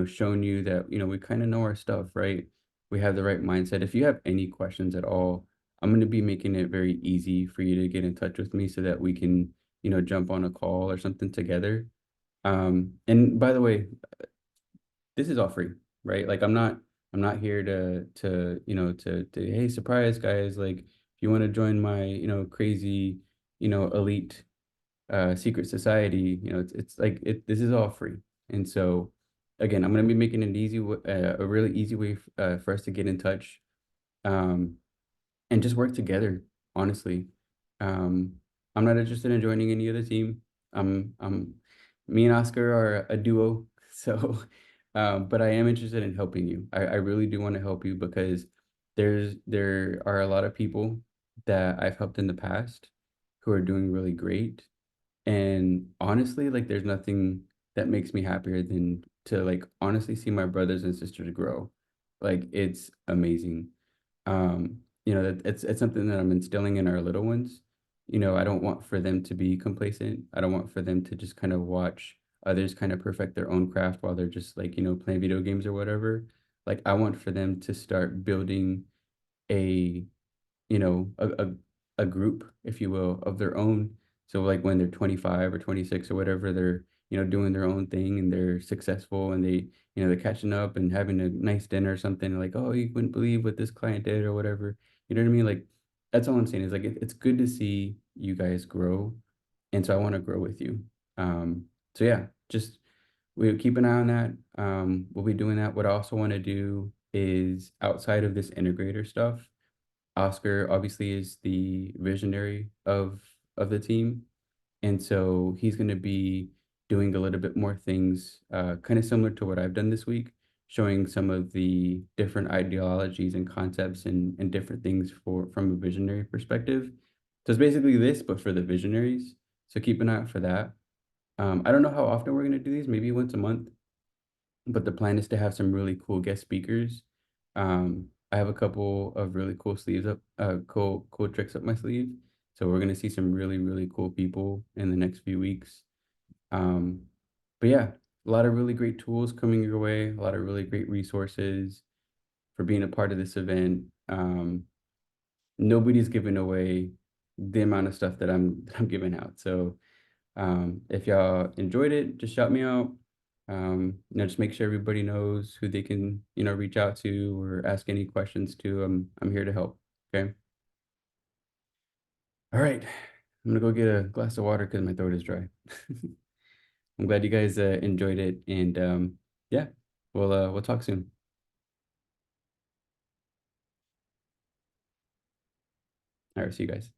shown you that, we kind of know our stuff, right? We have the right mindset. If you have any questions at all, I'm going to be making it very easy for you to get in touch with me so that we can, jump on a call or something together. And by the way, this is all free, right? Like I'm not here to hey, surprise guys, like if you want to join my, crazy, elite secret society, it's like this is all free. And so again, I'm going to be making it a really easy way for us to get in touch. Um, and just work together, honestly. Um, I'm not interested in joining any other team. Me and Oscar are a duo, so but I am interested in helping you. I really do want to help you because there are a lot of people that I've helped in the past who are doing really great. And honestly, like there's nothing that makes me happier than to like honestly see my brothers and sisters grow. Like it's amazing. That it's something that I'm instilling in our little ones. I don't want for them to be complacent. I don't want for them to just kind of watch others kind of perfect their own craft while they're just like, playing video games or whatever. Like I want for them to start building a you know, a group, if you will, of their own. So like when they're 25 or 26 or whatever, they're, doing their own thing and they're successful and they're catching up and having a nice dinner or something like, oh, you wouldn't believe what this client did or whatever. You know what I mean? Like that's all I'm saying is like it's good to see you guys grow. And so I want to grow with you. So yeah, just we'll keep an eye on that. We'll be doing that. What I also want to do is outside of this integrator stuff, Oscar obviously is the visionary of the team, and so he's going to be doing a little bit more things, kind of similar to what I've done this week, showing some of the different ideologies and concepts and different things from a visionary perspective. So it's basically this, but for the visionaries. So keep an eye out for that. I don't know how often we're going to do these, maybe once a month, but the plan is to have some really cool guest speakers. I have a couple of really cool sleeves up, cool tricks up my sleeve So we're gonna see some really, really cool people in the next few weeks. Um, but yeah, a lot of really great tools coming your way, a lot of really great resources for being a part of this event. Nobody's giving away the amount of stuff that I'm giving out. So if y'all enjoyed it, just shout me out. Just make sure everybody knows who they can, reach out to or ask any questions to. I'm here to help. Okay. All right. I'm gonna go get a glass of water because my throat is dry. I'm glad you guys enjoyed it, and yeah, we'll talk soon. All right, see you guys.